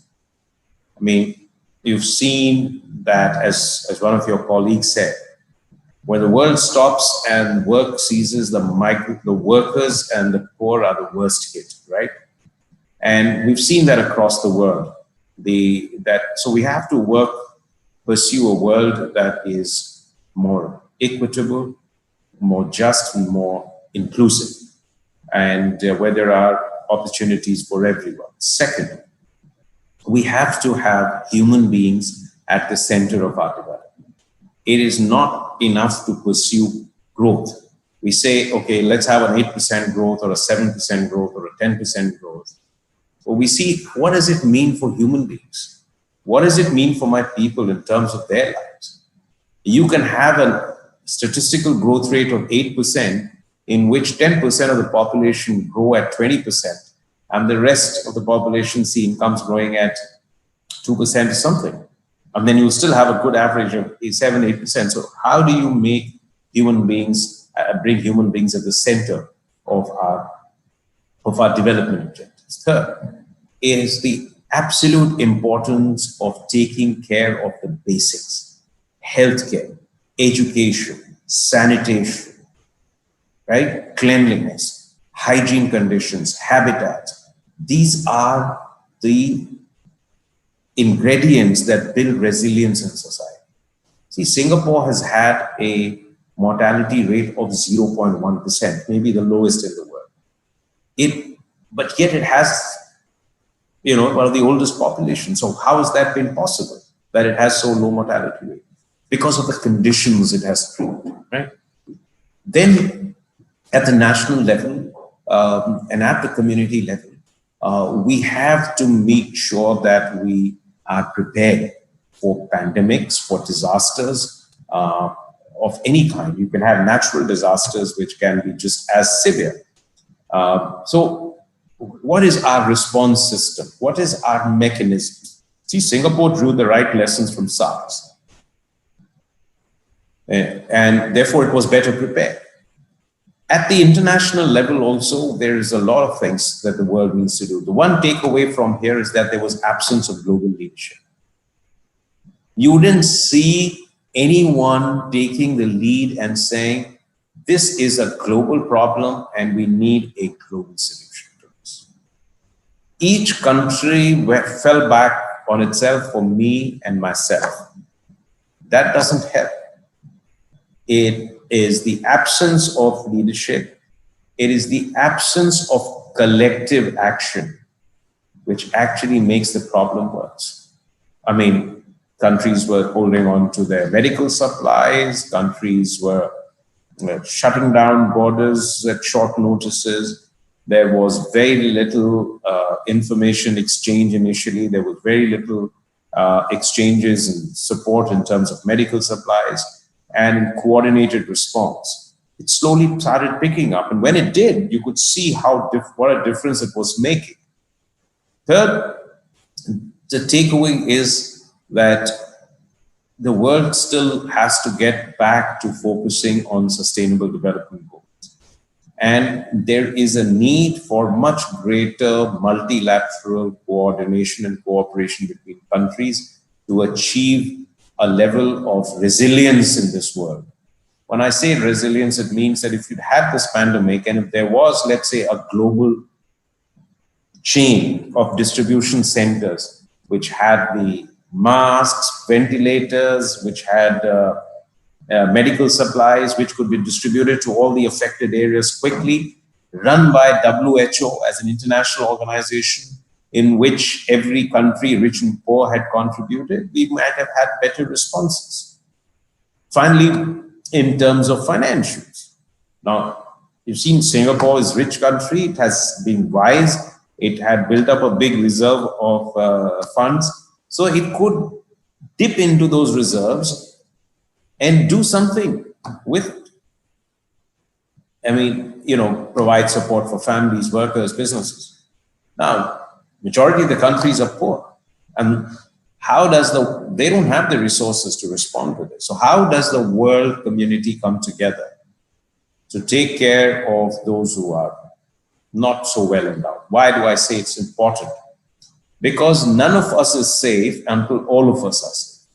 I mean, you've seen that, as one of your colleagues said, when the world stops and work ceases, the workers and the poor are the worst hit, right? And we've seen that across the world. So we have to pursue a world that is more equitable, more just, and more inclusive, and where there are opportunities for everyone. Second, we have to have human beings at the center of our development. It is not enough to pursue growth. We say, okay, let's have an 8% growth or a 7% growth or a 10% growth. But we see, what does it mean for human beings? What does it mean for my people in terms of their lives? You can have a statistical growth rate of 8% in which 10% of the population grow at 20% and the rest of the population see incomes growing at 2% or something. And then you'll still have a good average of 7-8%. So how do you make human beings, bring human beings at the center of our development objectives? Third is the absolute importance of taking care of the basics: healthcare, education, sanitation, right? Cleanliness, hygiene conditions, habitat. These are the ingredients that build resilience in society. See, Singapore has had a mortality rate of 0.1%, maybe the lowest in the world. But yet it has, one of the oldest populations. So how has that been possible? that it has so low mortality rate? Because of the conditions it has created, right? Then at the national level and at the community level, we have to make sure that we are prepared for pandemics, for disasters of any kind. You can have natural disasters which can be just as severe. So what is our response system? What is our mechanism? See, Singapore drew the right lessons from SARS. And therefore it was better prepared. At the international level also, there is a lot of things that the world needs to do. The one takeaway from here is that there was absence of global leadership. You didn't see anyone taking the lead and saying, this is a global problem and we need a global solution to this. Each country fell back on itself for me and myself. That doesn't help. It is the absence of leadership. It is the absence of collective action, which actually makes the problem worse. I mean, countries were holding on to their medical supplies. Countries were shutting down borders at short notices. There was very little information exchange initially. There was very little exchanges and support in terms of medical supplies and coordinated response. It slowly started picking up. And when it did, you could see what a difference it was making. Third, the takeaway is that the world still has to get back to focusing on sustainable development goals. And there is a need for much greater multilateral coordination and cooperation between countries to achieve a level of resilience in this world. When I say resilience, it means that if you had this pandemic and if there was, let's say, a global chain of distribution centers which had the masks, ventilators, which had medical supplies, which could be distributed to all the affected areas quickly, run by WHO as an international organization in which every country, rich and poor, had contributed, we might have had better responses. Finally, in terms of financials. Now, you've seen Singapore is a rich country. It has been wise. It had built up a big reserve of funds. So it could dip into those reserves and do something with it. I mean, provide support for families, workers, businesses. Now, majority of the countries are poor. And they don't have the resources to respond to this. So how does the world community come together to take care of those who are not so well endowed? Why do I say it's important? Because none of us is safe until all of us are safe.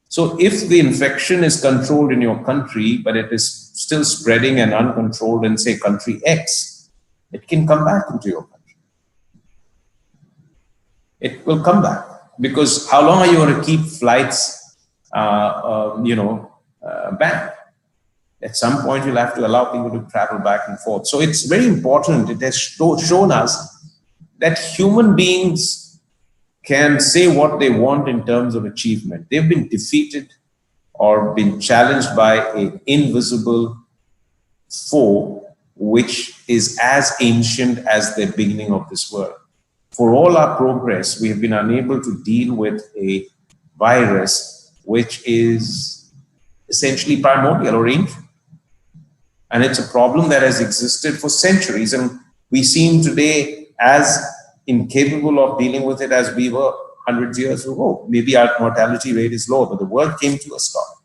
So if the infection is controlled in your country, but it is still spreading and uncontrolled in, say, country X, it can come back into your country. It will come back. Because how long are you going to keep flights, banned? At some point, you'll have to allow people to travel back and forth. So it's very important. It has shown us that human beings can say what they want in terms of achievement. They've been defeated or been challenged by an invisible foe, which is as ancient as the beginning of this world. For all our progress, we have been unable to deal with a virus which is essentially primordial or ancient. And it's a problem that has existed for centuries. And we seem today as incapable of dealing with it as we were hundreds of years ago. Maybe our mortality rate is low, but the world came to a stop.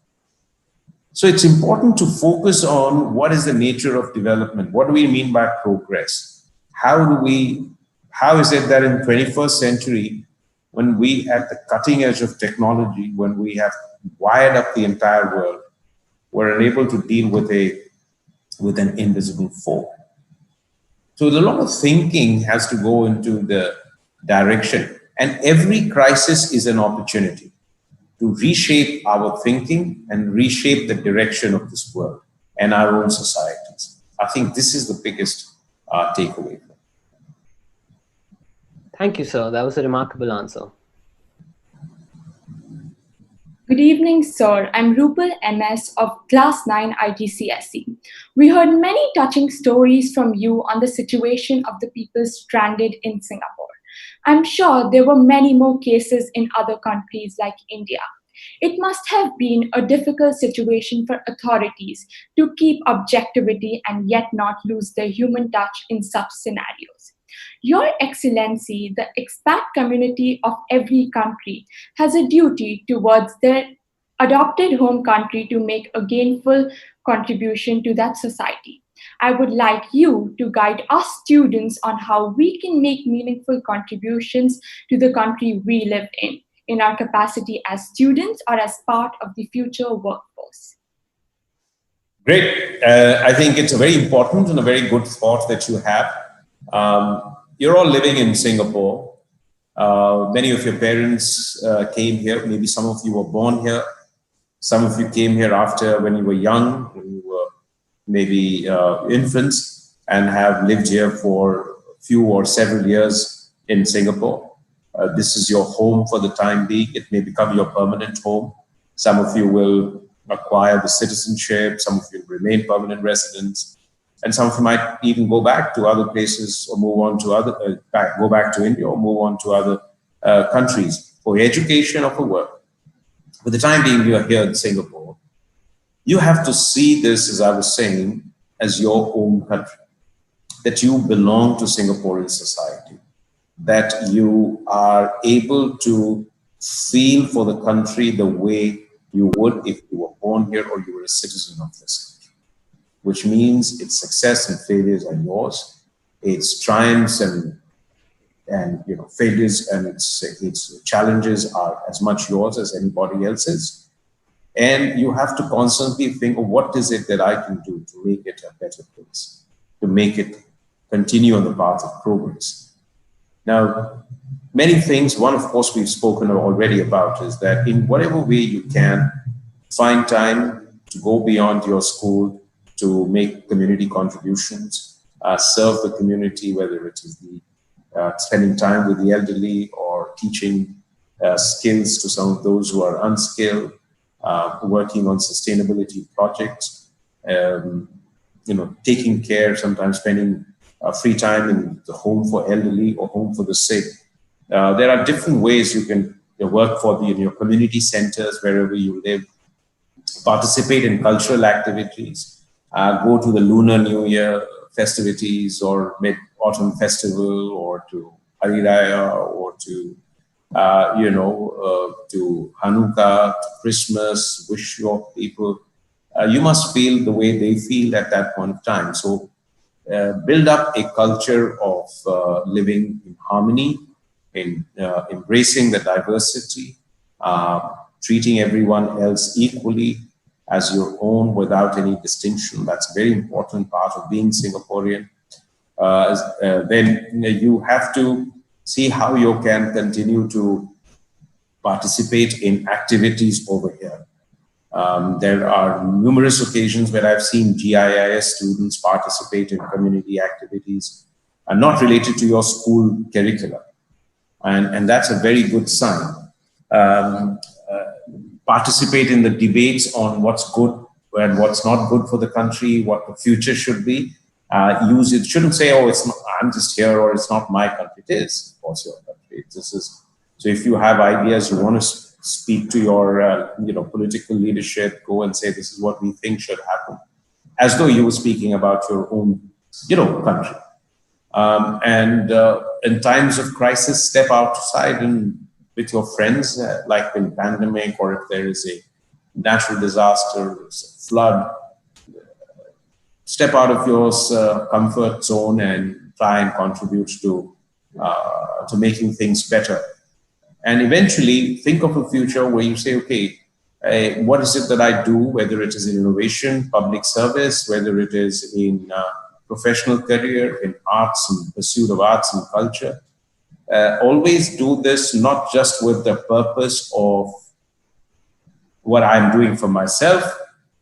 So it's important to focus on what is the nature of development? What do we mean by progress? How is it that in the 21st century, when we at the cutting edge of technology, when we have wired up the entire world, we're unable to deal with an invisible foe? So a lot of thinking has to go into the direction, and every crisis is an opportunity to reshape our thinking and reshape the direction of this world and our own societies. I think this is the biggest takeaway. Thank you, sir. That was a remarkable answer. Good evening, sir. I'm Rupal MS of Class 9 IGCSE. We heard many touching stories from you on the situation of the people stranded in Singapore. I'm sure there were many more cases in other countries like India. It must have been a difficult situation for authorities to keep objectivity and yet not lose their human touch in such scenarios. Your Excellency, the expat community of every country has a duty towards their adopted home country to make a gainful contribution to that society. I would like you to guide us students on how we can make meaningful contributions to the country we live in our capacity as students or as part of the future workforce. Great. I think it's a very important and a very good thought that you have. You're all living in Singapore. Many of your parents came here. Maybe some of you were born here. Some of you came here after when you were young, when you were maybe infants, and have lived here for a few or several years in Singapore. This is your home for the time being. It may become your permanent home. Some of you will acquire the citizenship. Some of you will remain permanent residents. And some of you might even go back to other places or move on to go back to India or move on to other countries for education or for work. For the time being, you are here in Singapore. You have to see this, as I was saying, as your own country, that you belong to Singaporean society, that you are able to feel for the country the way you would if you were born here or you were a citizen of this country, which means its success and failures are yours, its triumphs and failures and its challenges are as much yours as anybody else's. And you have to constantly think of what is it that I can do to make it a better place, to make it continue on the path of progress. Now, many things, one of course we've spoken already about, is that in whatever way you can, find time to go beyond your school to make community contributions, serve the community, whether it is the spending time with the elderly or teaching skills to some of those who are unskilled, working on sustainability projects, taking care, sometimes spending free time in the home for elderly or home for the sick. There are different ways you can work in your community centers, wherever you live, participate in cultural activities, go to the Lunar New Year festivities or Mid-Autumn Festival or to Hari Raya or to to Hanukkah, to Christmas, wish your people. You must feel the way they feel at that point of time. So build up a culture of living in harmony, in embracing the diversity, treating everyone else equally as your own without any distinction. That's a very important part of being Singaporean. Then you have to see how you can continue to participate in activities over here. There are numerous occasions where I've seen GIIS students participate in community activities not related to your school curricula. And that's a very good sign. Participate in the debates on what's good and what's not good for the country, what the future should be. Use it. Shouldn't say, "Oh, it's not, I'm just here," or "It's not my country." It is, of course, your country. So. If you have ideas, you want to speak to your, political leadership, go and say, "This is what we think should happen," as though you were speaking about your own, country. In times of crisis, step outside and with your friends, like in pandemic, or if there is a natural disaster, a flood. Step out of your comfort zone and try and contribute to making things better. And eventually think of a future where you say, okay, what is it that I do, whether it is in innovation, public service, whether it is in professional career, in arts and pursuit of arts and culture. Always do this not just with the purpose of what I'm doing for myself,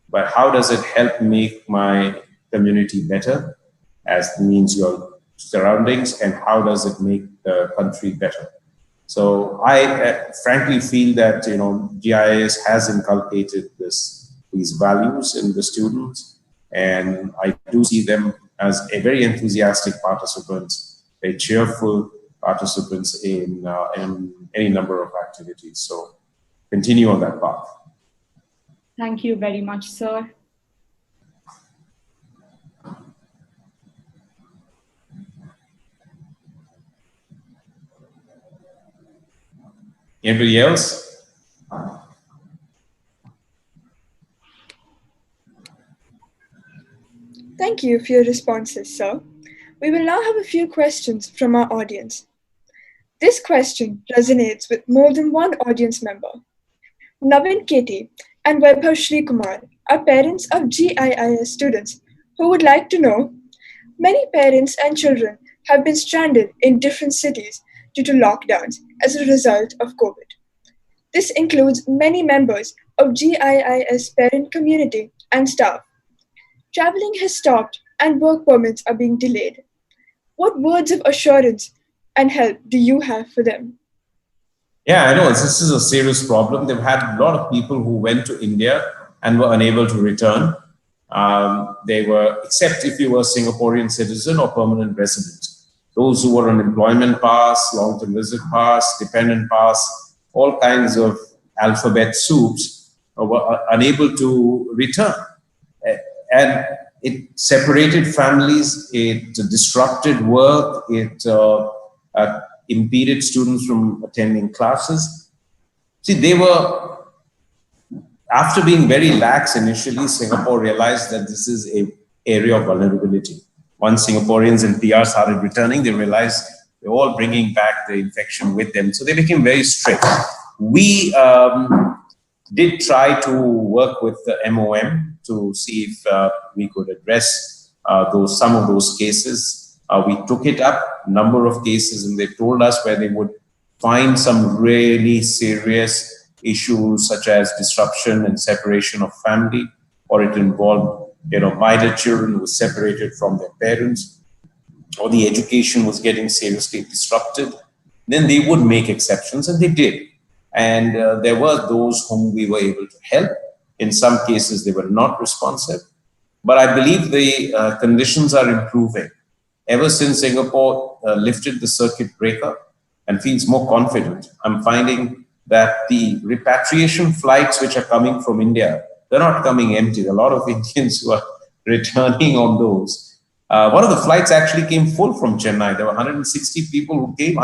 but how does it help make my community better, as means your surroundings, and how does it make the country better? So I frankly feel that GIS has inculcated these values in the students, and I do see them as a very enthusiastic participants, very cheerful participants in any number of activities. So continue on that path. Thank you very much, sir. Anybody else? Thank you for your responses, sir. We will now have a few questions from our audience. This question resonates with more than one audience member. Navin Katie and Vaibhav Shri Kumar are parents of GIIS students who would like to know, many parents and children have been stranded in different cities due to lockdowns as a result of COVID. This includes many members of GIIS parent community and staff. Traveling has stopped and work permits are being delayed. What words of assurance and help do you have for them? Yeah, I know this is a serious problem. They've had a lot of people who went to India and were unable to return. They were, except if you were a Singaporean citizen or permanent resident. Those who were on employment pass, long-term visit pass, dependent pass, all kinds of alphabet soups were unable to return. And it separated families, it disrupted work, it impeded students from attending classes. See, after being very lax initially, Singapore realized that this is an area of vulnerability. Once Singaporeans and PR started returning, they realized they're all bringing back the infection with them. So they became very strict. We did try to work with the MOM to see if we could address some of those cases. We took it up, number of cases, and they told us where they would find some really serious issues such as disruption and separation of family, or it involved minor children who were separated from their parents, or the education was getting seriously disrupted. Then they would make exceptions, and they did. And there were those whom we were able to help. In some cases, they were not responsive. But I believe the conditions are improving. Ever since Singapore lifted the circuit breaker and feels more confident, I'm finding that the repatriation flights which are coming from India, they're not coming empty. There are a lot of Indians who are returning on those. One of the flights actually came full from Chennai. There were 160 people who came,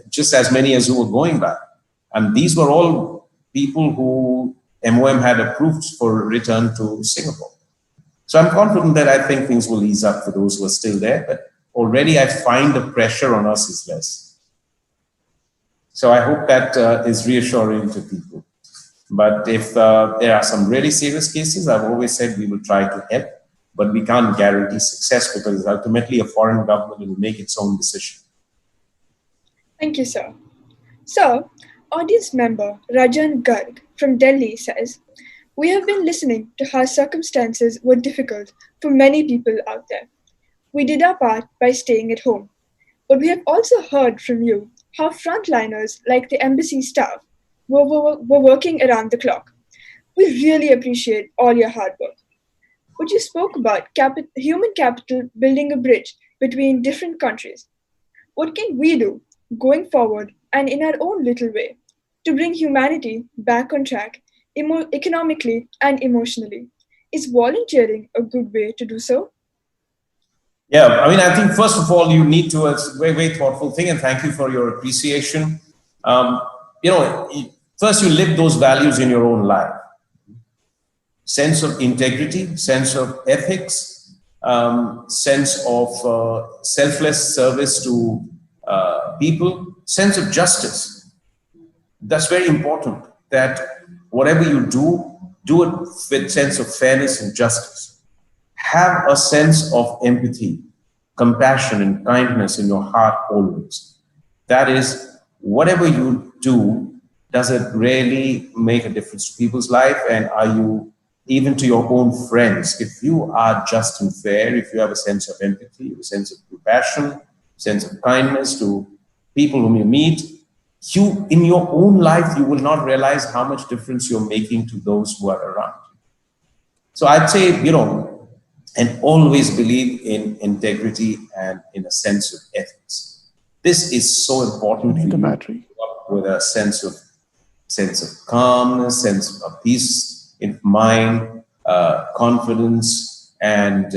just as many as who were going back. And these were all people who MOM had approved for return to Singapore. So I'm confident that I think things will ease up for those who are still there, but already I find the pressure on us is less. So I hope that is reassuring to people. But if there are some really serious cases, I've always said we will try to help, but we can't guarantee success because ultimately a foreign government will make its own decision. Thank you, sir. So, audience member Rajan Garg from Delhi says, we have been listening to how circumstances were difficult for many people out there. We did our part by staying at home. But we have also heard from you how frontliners like the embassy staff were working around the clock. We really appreciate all your hard work. But you spoke about human capital building a bridge between different countries. What can we do going forward and in our own little way to bring humanity back on track economically and emotionally? Is volunteering a good way to do so? Yeah, I mean, I think first of all, you need to, it's a very, very thoughtful thing, and thank you for your appreciation. First you live those values in your own life. Sense of integrity, sense of ethics, sense of selfless service to people, sense of justice. That's very important, that whatever you do it with sense of fairness and justice. Have a sense of empathy, compassion, and kindness in your heart always. That is, whatever you do, does it really make a difference to people's life? And are you, even to your own friends, if you are just and fair, if you have a sense of empathy, a sense of compassion, sense of kindness to people whom you meet, you in your own life, you will not realize how much difference you're making to those who are around you. So I'd say, and always believe in integrity and in a sense of ethics. This is so important for Need the you battery. with a sense of calmness, sense of peace in mind, confidence, and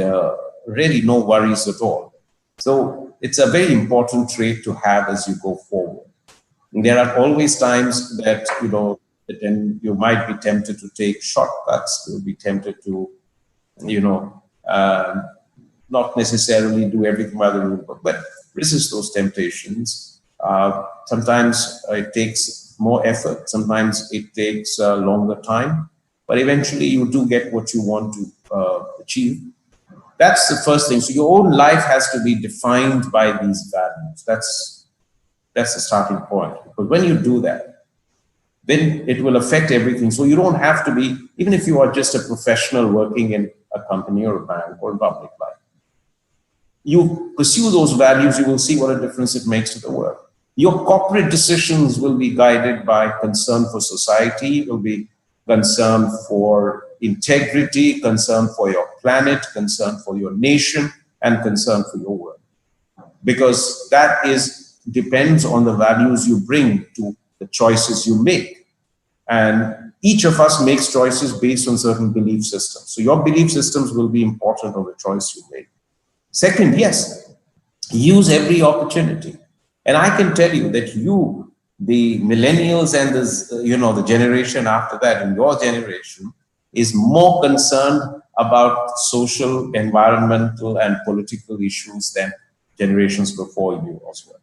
really no worries at all. So it's a very important trait to have as you go forward. And there are always times that then you might be tempted to take shortcuts. You'll be tempted to, you know, not necessarily do everything by the rule book, but resist those temptations. Sometimes it takes more effort. Sometimes it takes a longer time, but eventually you do get what you want to achieve. That's the first thing. So your own life has to be defined by these values. That's the starting point. Because when you do that, then it will affect everything. So you don't have to be, even if you are just a professional working in a company or a bank or in public life, you pursue those values, you will see what a difference it makes to the world. Your corporate decisions will be guided by concern for society, will be concern for integrity, concern for your planet, concern for your nation, and concern for your world. Because that depends on the values you bring to the choices you make. And each of us makes choices based on certain belief systems. So your belief systems will be important on the choice you make. Second, yes, use every opportunity. And I can tell you that you, the millennials and the generation after that, and your generation, is more concerned about social, environmental, and political issues than generations before you as well.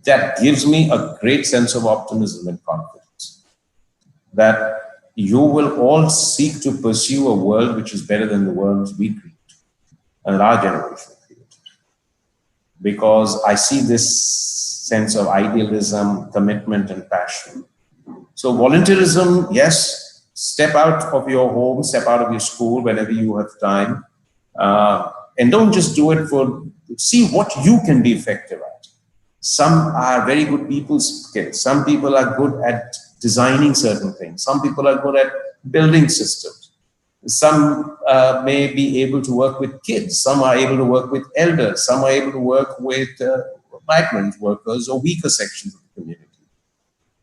That gives me a great sense of optimism and confidence that you will all seek to pursue a world which is better than the world we create and our generation created. Because I see this sense of idealism, commitment, and passion. So volunteerism, yes, step out of your home, step out of your school whenever you have time. And don't just do it see what you can be effective at. Some are very good people skills. Some people are good at designing certain things. Some people are good at building systems. Some may be able to work with kids. Some are able to work with elders. Some are able to work with migrant workers or weaker sections of the community.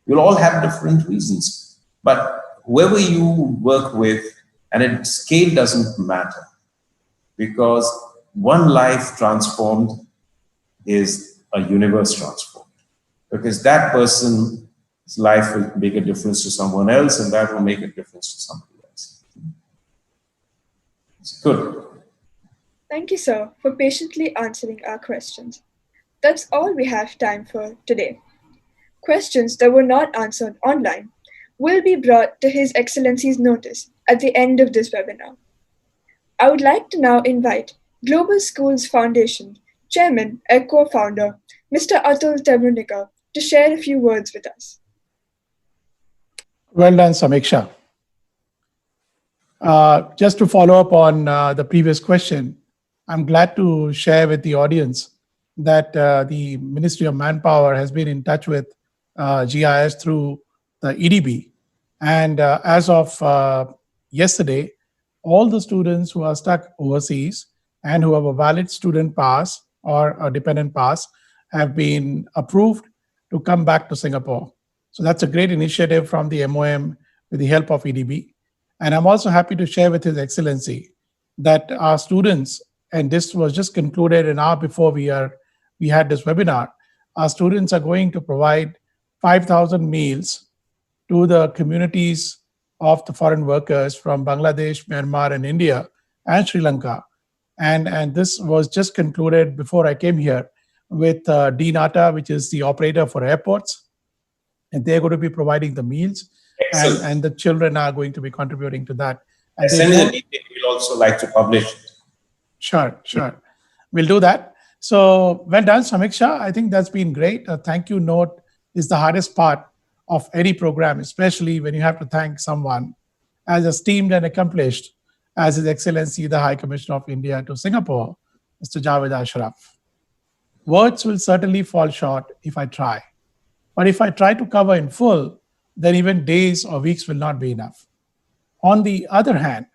You'll all have different reasons. But whoever you work with, and scale doesn't matter, because one life transformed is a universe transformed. Because that person's life will make a difference to someone else, and that will make a difference to somebody else. It's good. Thank you, sir, for patiently answering our questions. That's all we have time for today. Questions that were not answered online will be brought to His Excellency's notice at the end of this webinar. I would like to now invite Global Schools Foundation Chairman and co-founder, Mr. Atul Temunika, to share a few words with us. Well done, Samiksha. Just to follow up on the previous question, I'm glad to share with the audience that the Ministry of Manpower has been in touch with GIS through the EDB. And as of yesterday, all the students who are stuck overseas and who have a valid student pass or a dependent pass have been approved to come back to Singapore. So that's a great initiative from the MOM with the help of EDB. And I'm also happy to share with His Excellency that our students, and this was just concluded an hour before we had this webinar, our students are going to provide 5,000 meals to the communities of the foreign workers from Bangladesh, Myanmar, and India, and Sri Lanka. And this was just concluded before I came here with DNATA, which is the operator for airports. And they're going to be providing the meals. And the children are going to be contributing to that. And send the detail. We'll also like to publish it. Sure. We'll do that. So well done, Samiksha. I think that's been great. A thank you note is the hardest part of any program, especially when you have to thank someone as esteemed and accomplished as His Excellency, the High Commissioner of India to Singapore, Mr. Javed Ashraf. Words will certainly fall short if I try. But if I try to cover in full, then even days or weeks will not be enough. On the other hand,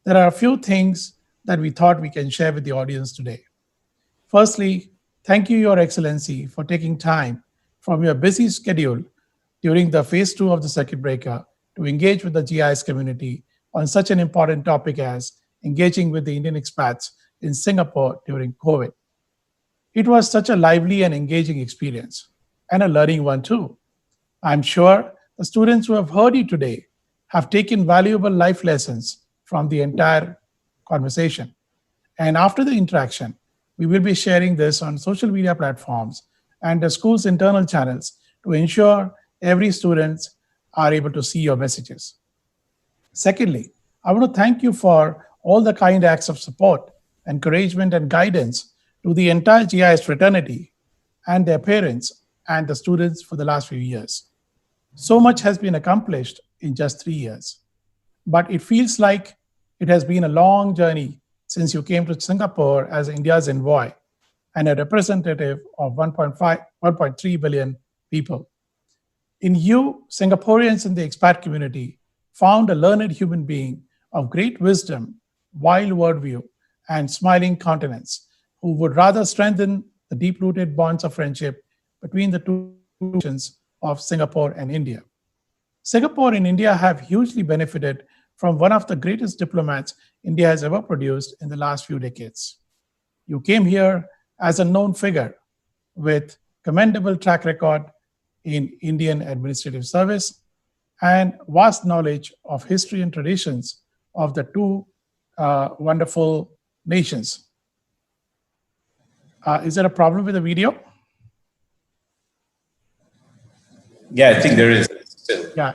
there are a few things that we thought we can share with the audience today. Firstly, thank you, Your Excellency, for taking time from your busy schedule during the phase two of the circuit breaker to engage with the GIS community on such an important topic as engaging with the Indian expats in Singapore during COVID. It was such a lively and engaging experience, and a learning one too. I'm sure the students who have heard you today have taken valuable life lessons from the entire conversation. And after the interaction, we will be sharing this on social media platforms and the school's internal channels to ensure every student are able to see your messages. Secondly, I want to thank you for all the kind acts of support, encouragement, and guidance to the entire GIS fraternity and their parents and the students for the last few years. So much has been accomplished in just 3 years, but it feels like it has been a long journey since you came to Singapore as India's envoy and a representative of 1.5, 1.3 billion people. In you, Singaporeans in the expat community found a learned human being of great wisdom, wild worldview, and smiling countenance, who would rather strengthen the deep rooted bonds of friendship between the two nations of Singapore and India. Singapore and India have hugely benefited from one of the greatest diplomats India has ever produced in the last few decades. You came here as a known figure with commendable track record in Indian administrative service and vast knowledge of history and traditions of the two wonderful nations. Is there a problem with the video? Yeah, I think there is still. Yeah.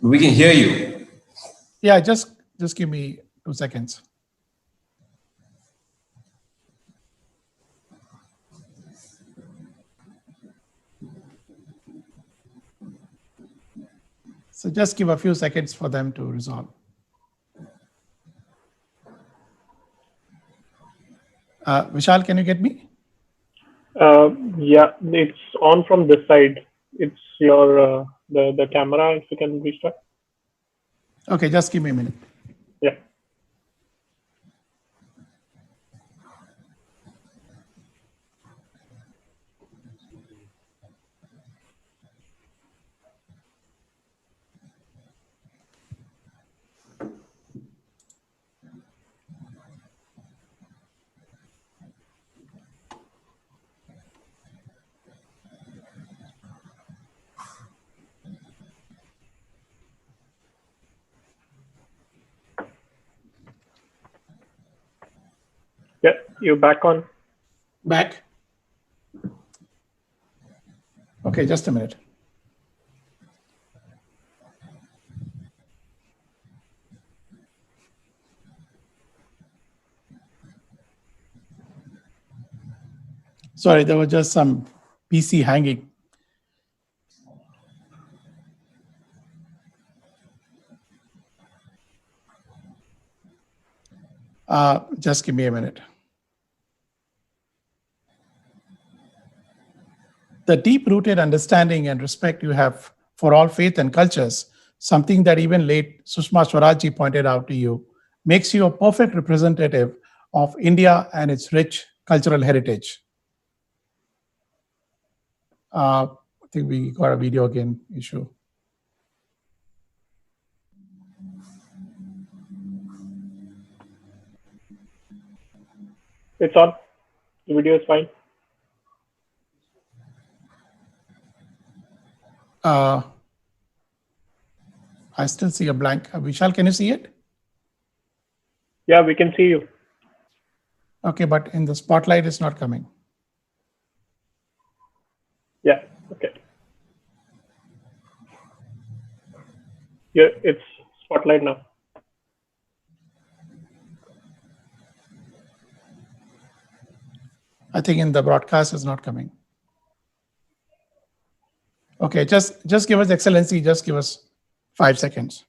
We can hear you. Yeah, just give me 2 seconds. So just give a few seconds for them to resolve. Vishal, can you get me? Yeah, it's on from this side. It's your the camera. If you can restart. Okay, just give me a minute. Yeah. Yeah, you're back on. Back. Okay, just a minute. Sorry, there was just some PC hanging. Just give me a minute. The deep-rooted understanding and respect you have for all faith and cultures, something that even late Sushma Swarajji pointed out to you, makes you a perfect representative of India and its rich cultural heritage. I think we got a video again issue. It's on. The video is fine. I still see a blank. Vishal, can you see it? Yeah, we can see you. Okay, but in the spotlight, it's not coming. Yeah. Okay. Yeah, it's spotlight now. I think in the broadcast is not coming. Okay, just give us, Excellency, just give us 5 seconds.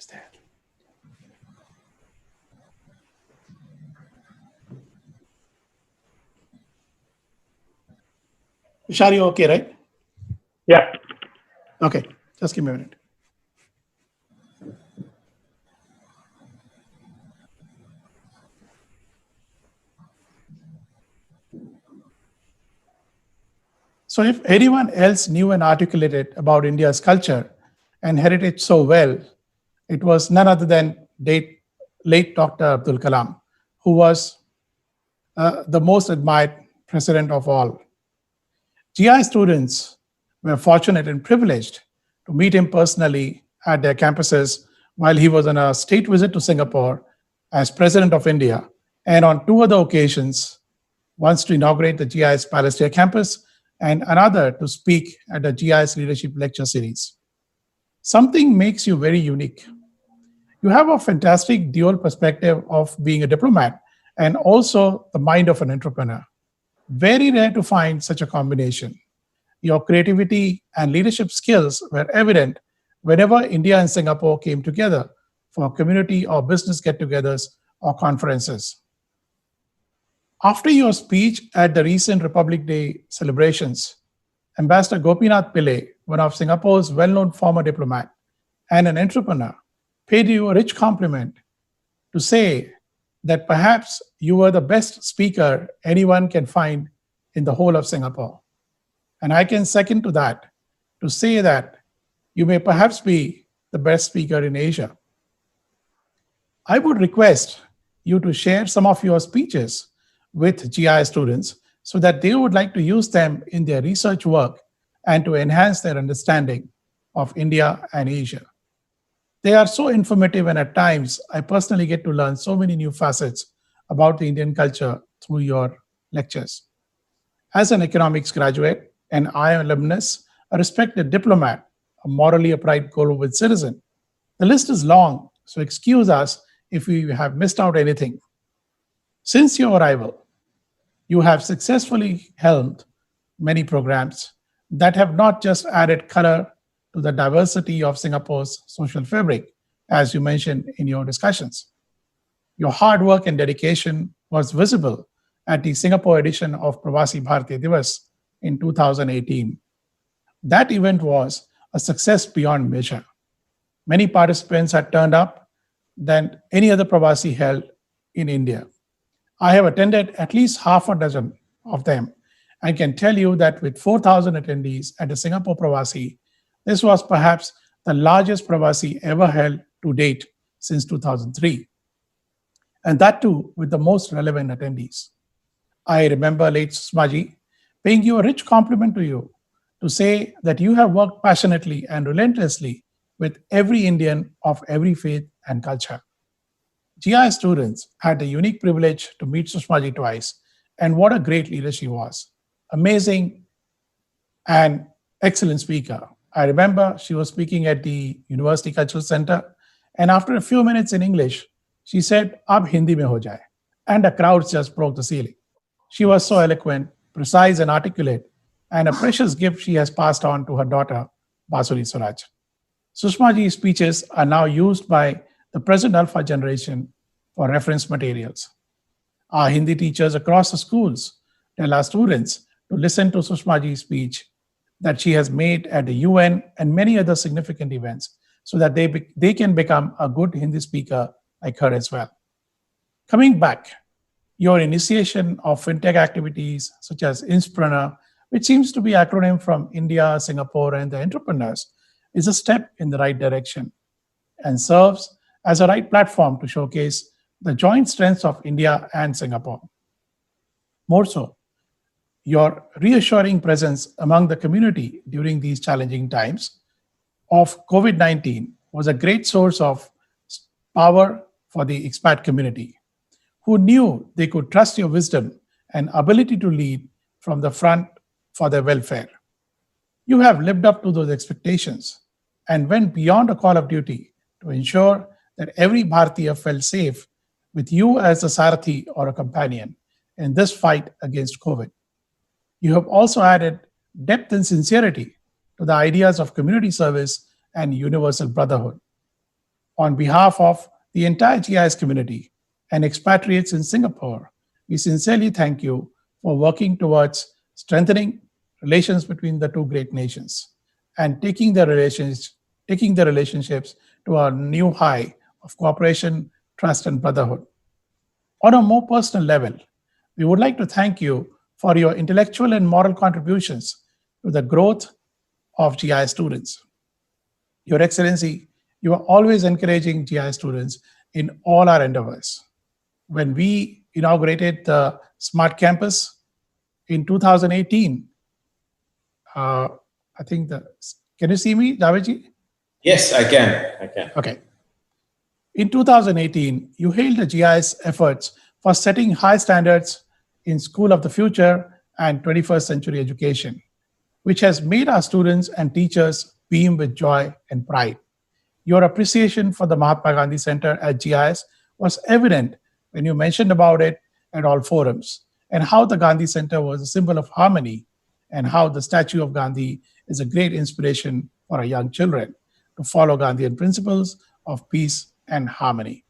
there. Vishal, you okay, right? Yeah. Okay, just give me a minute. So, if anyone else knew and articulated about India's culture and heritage so well, it was none other than late Dr. Abdul Kalam, who was the most admired president of all. GI students were fortunate and privileged to meet him personally at their campuses while he was on a state visit to Singapore as President of India, and on two other occasions, once to inaugurate the GI's Palestine campus and another to speak at the GI's Leadership Lecture Series. Something makes you very unique. You have a fantastic dual perspective of being a diplomat and also the mind of an entrepreneur. Very rare to find such a combination. Your creativity and leadership skills were evident whenever India and Singapore came together for community or business get togethers or conferences. After your speech at the recent Republic Day celebrations, Ambassador Gopinath Pillai, one of Singapore's well known former diplomat and an entrepreneur, paid you a rich compliment to say that perhaps you were the best speaker anyone can find in the whole of Singapore. And I can second to that to say that you may perhaps be the best speaker in Asia. I would request you to share some of your speeches with GI students so that they would like to use them in their research work and to enhance their understanding of India and Asia. They are so informative, and at times I personally get to learn so many new facets about the Indian culture through your lectures. As an economics graduate, an IIM alumnus, a respected diplomat, a morally upright global citizen, the list is long, so excuse us if we have missed out anything. Since your arrival, you have successfully helmed many programs that have not just added color to the diversity of Singapore's social fabric, as you mentioned in your discussions. Your hard work and dedication was visible at the Singapore edition of Pravasi Bharatiya Divas in 2018. That event was a success beyond measure. Many participants had turned up than any other Pravasi held in India. I have attended at least half a dozen of them and can tell you that with 4,000 attendees at the Singapore Pravasi, this was perhaps the largest Pravasi ever held to date since 2003, and that too with the most relevant attendees. I remember late Smaji paying you a rich compliment to you to say that you have worked passionately and relentlessly with every Indian of every faith and culture. GI students had the unique privilege to meet Sushmaji twice, and what a great leader she was. Amazing and excellent speaker. I remember she was speaking at the University Cultural Center, and after a few minutes in English, she said, Ab Hindi mein ho jaye. And the crowds just broke the ceiling. She was so eloquent, precise, and articulate, and a precious gift she has passed on to her daughter, Basuri Swaraj. Sushmaji's speeches are now used by the present Alpha generation for reference materials. Our Hindi teachers across the schools tell our students to listen to Sushmaji's speech that she has made at the UN and many other significant events so that they can become a good Hindi speaker like her as well. Coming back, your initiation of fintech activities such as Inspreneur, which seems to be acronym from India, Singapore, and the entrepreneurs, is a step in the right direction and serves as a right platform to showcase the joint strengths of India and Singapore. More so, your reassuring presence among the community during these challenging times of COVID 19 was a great source of power for the expat community, who knew they could trust your wisdom and ability to lead from the front for their welfare. You have lived up to those expectations and went beyond a call of duty to ensure that every Bharatiya felt safe with you as a Sarathi or a companion in this fight against COVID. You have also added depth and sincerity to the ideas of community service and universal brotherhood. On behalf of the entire GIS community and expatriates in Singapore, we sincerely thank you for working towards strengthening relations between the two great nations and taking the relationships to a new high of cooperation, trust, and brotherhood. On a more personal level, we would like to thank you for your intellectual and moral contributions to the growth of GI students. Your Excellency, you are always encouraging GI students in all our endeavors. When we inaugurated the Smart Campus in 2018, uh, I think the can you see me, Javedji? Yes, I can. I can. Okay. In 2018, you hailed the GI's efforts for setting high standards in School of the Future and 21st century education, which has made our students and teachers beam with joy and pride. Your appreciation for the Mahatma Gandhi Center at GIS was evident when you mentioned about it at all forums, and how the Gandhi Center was a symbol of harmony, and how the statue of Gandhi is a great inspiration for our young children to follow Gandhian principles of peace and harmony.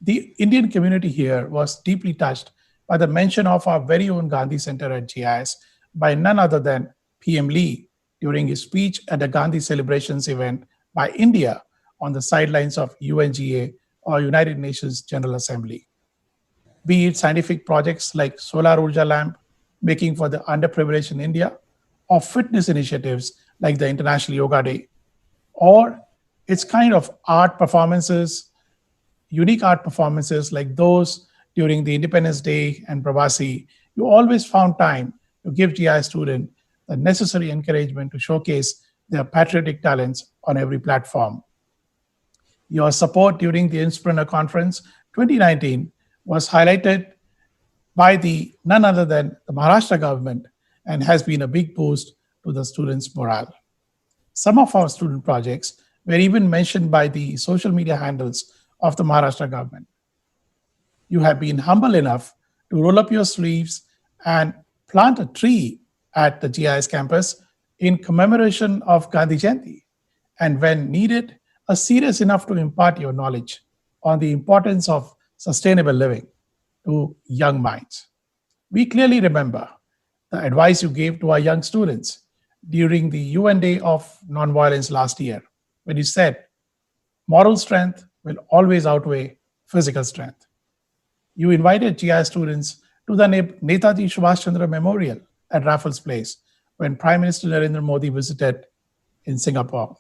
The Indian community here was deeply touched by the mention of our very own Gandhi Center at GIS by none other than PM Lee during his speech at the Gandhi celebrations event by India on the sidelines of UNGA, or United Nations General Assembly. Be it scientific projects like Solar Urja Lamp, making for the underprivileged in India, or fitness initiatives like the International Yoga Day, or its kind of art performances, unique art performances like those during the Independence Day and Pravasi, you always found time to give GI students the necessary encouragement to showcase their patriotic talents on every platform. Your support during the Inspreneur Conference 2019 was highlighted by the none other than the Maharashtra government and has been a big boost to the students' morale. Some of our student projects were even mentioned by the social media handles of the Maharashtra government. You have been humble enough to roll up your sleeves and plant a tree at the GIS campus in commemoration of Gandhi Jayanti, and when needed, are serious enough to impart your knowledge on the importance of sustainable living to young minds. We clearly remember the advice you gave to our young students during the UN Day of Nonviolence last year, when you said, moral strength will always outweigh physical strength. You invited GI students to the Netaji Subhash Chandra Memorial at Raffles Place when Prime Minister Narendra Modi visited in Singapore.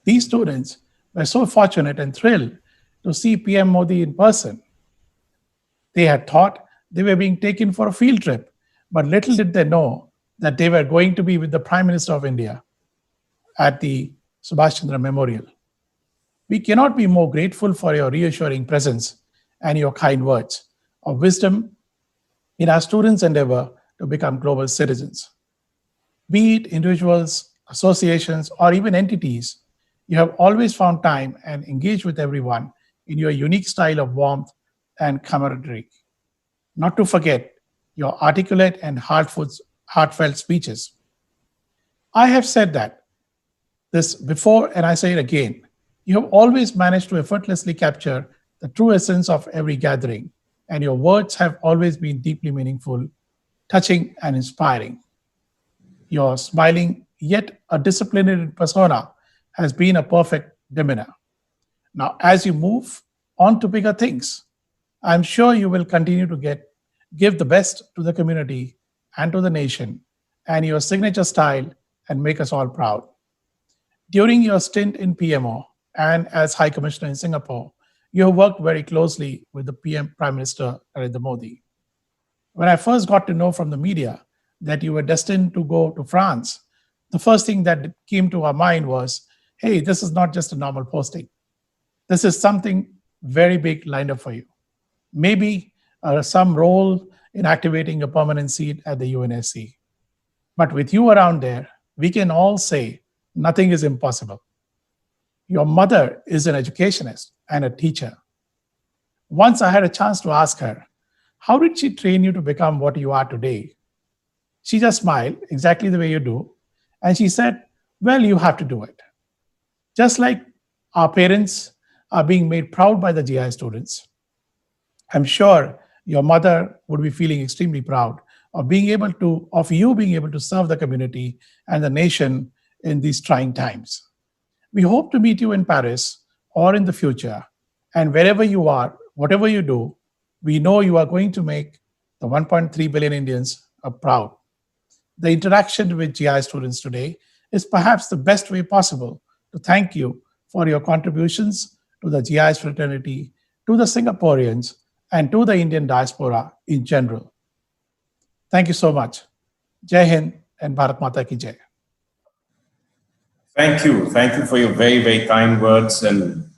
These students were so fortunate and thrilled to see PM Modi in person. They had thought they were being taken for a field trip, but little did they know that they were going to be with the Prime Minister of India at the Subhash Chandra Memorial. We cannot be more grateful for your reassuring presence and your kind words of wisdom in our students' endeavor to become global citizens. Be it individuals, associations, or even entities, you have always found time and engaged with everyone in your unique style of warmth and camaraderie. Not to forget your articulate and heartfelt speeches. I have said that this before and I say it again. You have always managed to effortlessly capture the true essence of every gathering, and your words have always been deeply meaningful, touching, and inspiring. Your smiling yet a disciplined persona has been a perfect demeanor. Now, as you move on to bigger things, I'm sure you will continue to give the best to the community and to the nation and your signature style and make us all proud. During your stint in PMO and as High Commissioner in Singapore, you have worked very closely with the PM Prime Minister Narendra Modi. When I first got to know from the media that you were destined to go to France, the first thing that came to our mind was, hey, this is not just a normal posting. This is something very big lined up for you. Maybe some role in activating a permanent seat at the UNSC. But with you around there, we can all say nothing is impossible. Your mother is an educationist and a teacher. Once I had a chance to ask her, how did she train you to become what you are today? She just smiled exactly the way you do. And she said, well, you have to do it. Just like our parents are being made proud by the GI students. I'm sure your mother would be feeling extremely proud of you being able to serve the community and the nation in these trying times. We hope to meet you in Paris or in the future. And wherever you are, whatever you do, we know you are going to make the 1.3 billion Indians proud. The interaction with GI students today is perhaps the best way possible to thank you for your contributions to the GI fraternity, to the Singaporeans, and to the Indian diaspora in general. Thank you so much. Jai Hind and Bharat Mata Ki Jai. Thank you. Thank you for your very, very kind words, and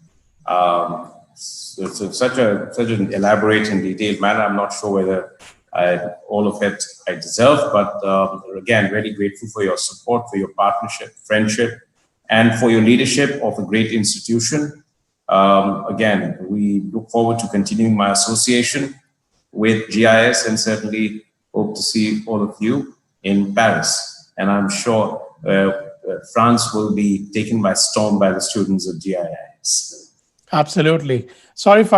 it's such an elaborate and detailed manner. I'm not sure whether all of it I deserve, but again, really grateful for your support, for your partnership, friendship, and for your leadership of a great institution. Again, we look forward to continuing my association with GIS, and certainly hope to see all of you in Paris. And I'm sure France will be taken by storm by the students of GIS. Absolutely. Sorry if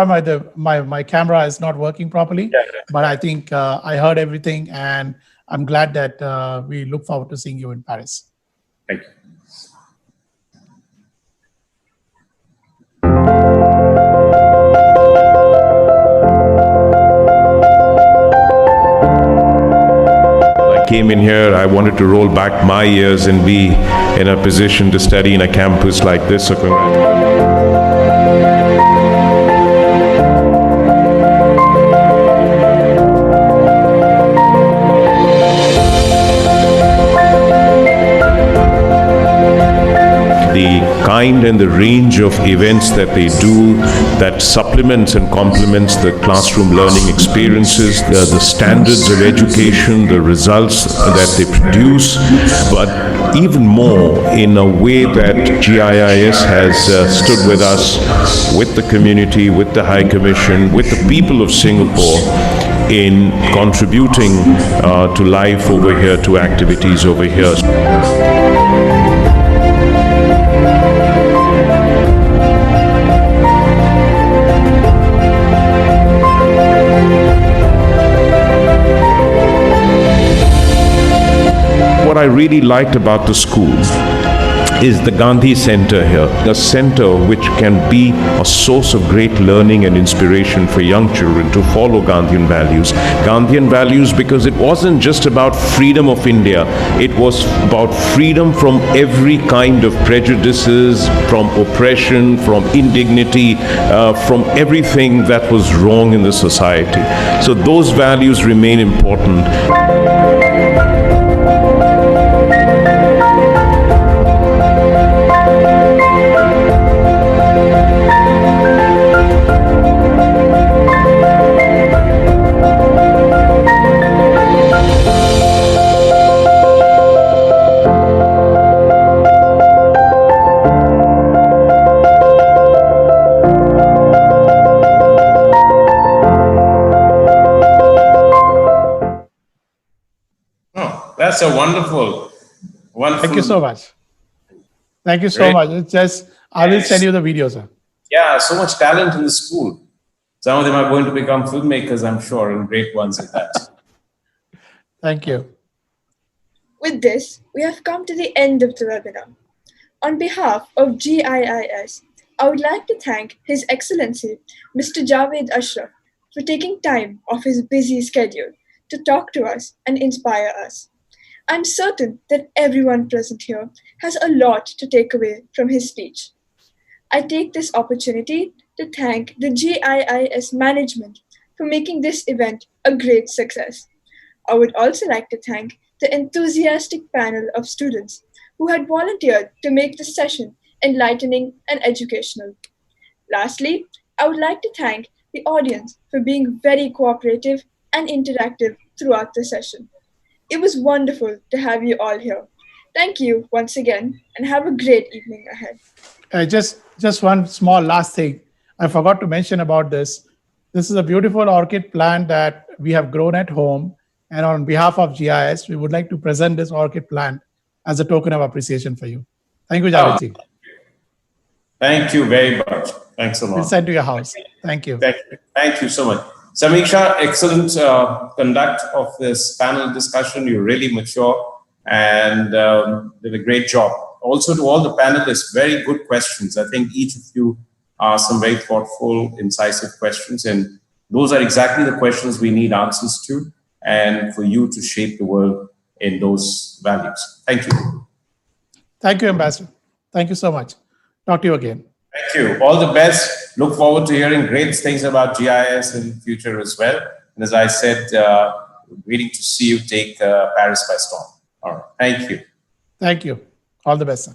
my camera is not working properly, but I think I heard everything, and I'm glad that we look forward to seeing you in Paris. Thank you. Came in here, I wanted to roll back my years and be in a position to study in a campus like this. So the kind and the range of events that they do that supplements and complements the classroom learning experiences, the standards of education, the results that they produce, but even more in a way that GIIS has stood with us, with the community, with the High Commission, with the people of Singapore in contributing to life over here, to activities over here. What I really liked about the school is the Gandhi Center here, a center which can be a source of great learning and inspiration for young children to follow Gandhian values. Gandhian values because it wasn't just about freedom of India, it was about freedom from every kind of prejudices, from oppression, from indignity, from everything that was wrong in the society. So those values remain important. That's a wonderful. Thank you so much. Thank you so much. It's just, I will send you the video, sir. Yeah, so much talent in the school. Some of them are going to become filmmakers, I'm sure, and great ones at that. Thank you. With this, we have come to the end of the webinar. On behalf of GIIS, I would like to thank His Excellency, Mr. Javed Ashraf, for taking time off his busy schedule to talk to us and inspire us. I'm certain that everyone present here has a lot to take away from his speech. I take this opportunity to thank the GIIS management for making this event a great success. I would also like to thank the enthusiastic panel of students who had volunteered to make this session enlightening and educational. Lastly, I would like to thank the audience for being very cooperative and interactive throughout the session. It was wonderful to have you all here. Thank you once again, and have a great evening ahead. Just one small last thing. I forgot to mention about this. This is a beautiful orchid plant that we have grown at home. And on behalf of GIS, we would like to present this orchid plant as a token of appreciation for you. Thank you, Javed ji. Thank you very much. Thanks a lot. We'll send to your house. Thank you. Thank you so much. Samiksha, excellent conduct of this panel discussion. You're really mature and did a great job. Also to all the panelists, very good questions. I think each of you asked some very thoughtful, incisive questions, and those are exactly the questions we need answers to, and for you to shape the world in those values. Thank you. Thank you, Ambassador. Thank you so much. Talk to you again. Thank you. All the best. Look forward to hearing great things about GIS in the future as well. And as I said, waiting to see you take Paris by storm. All right. Thank you. Thank you. All the best, sir.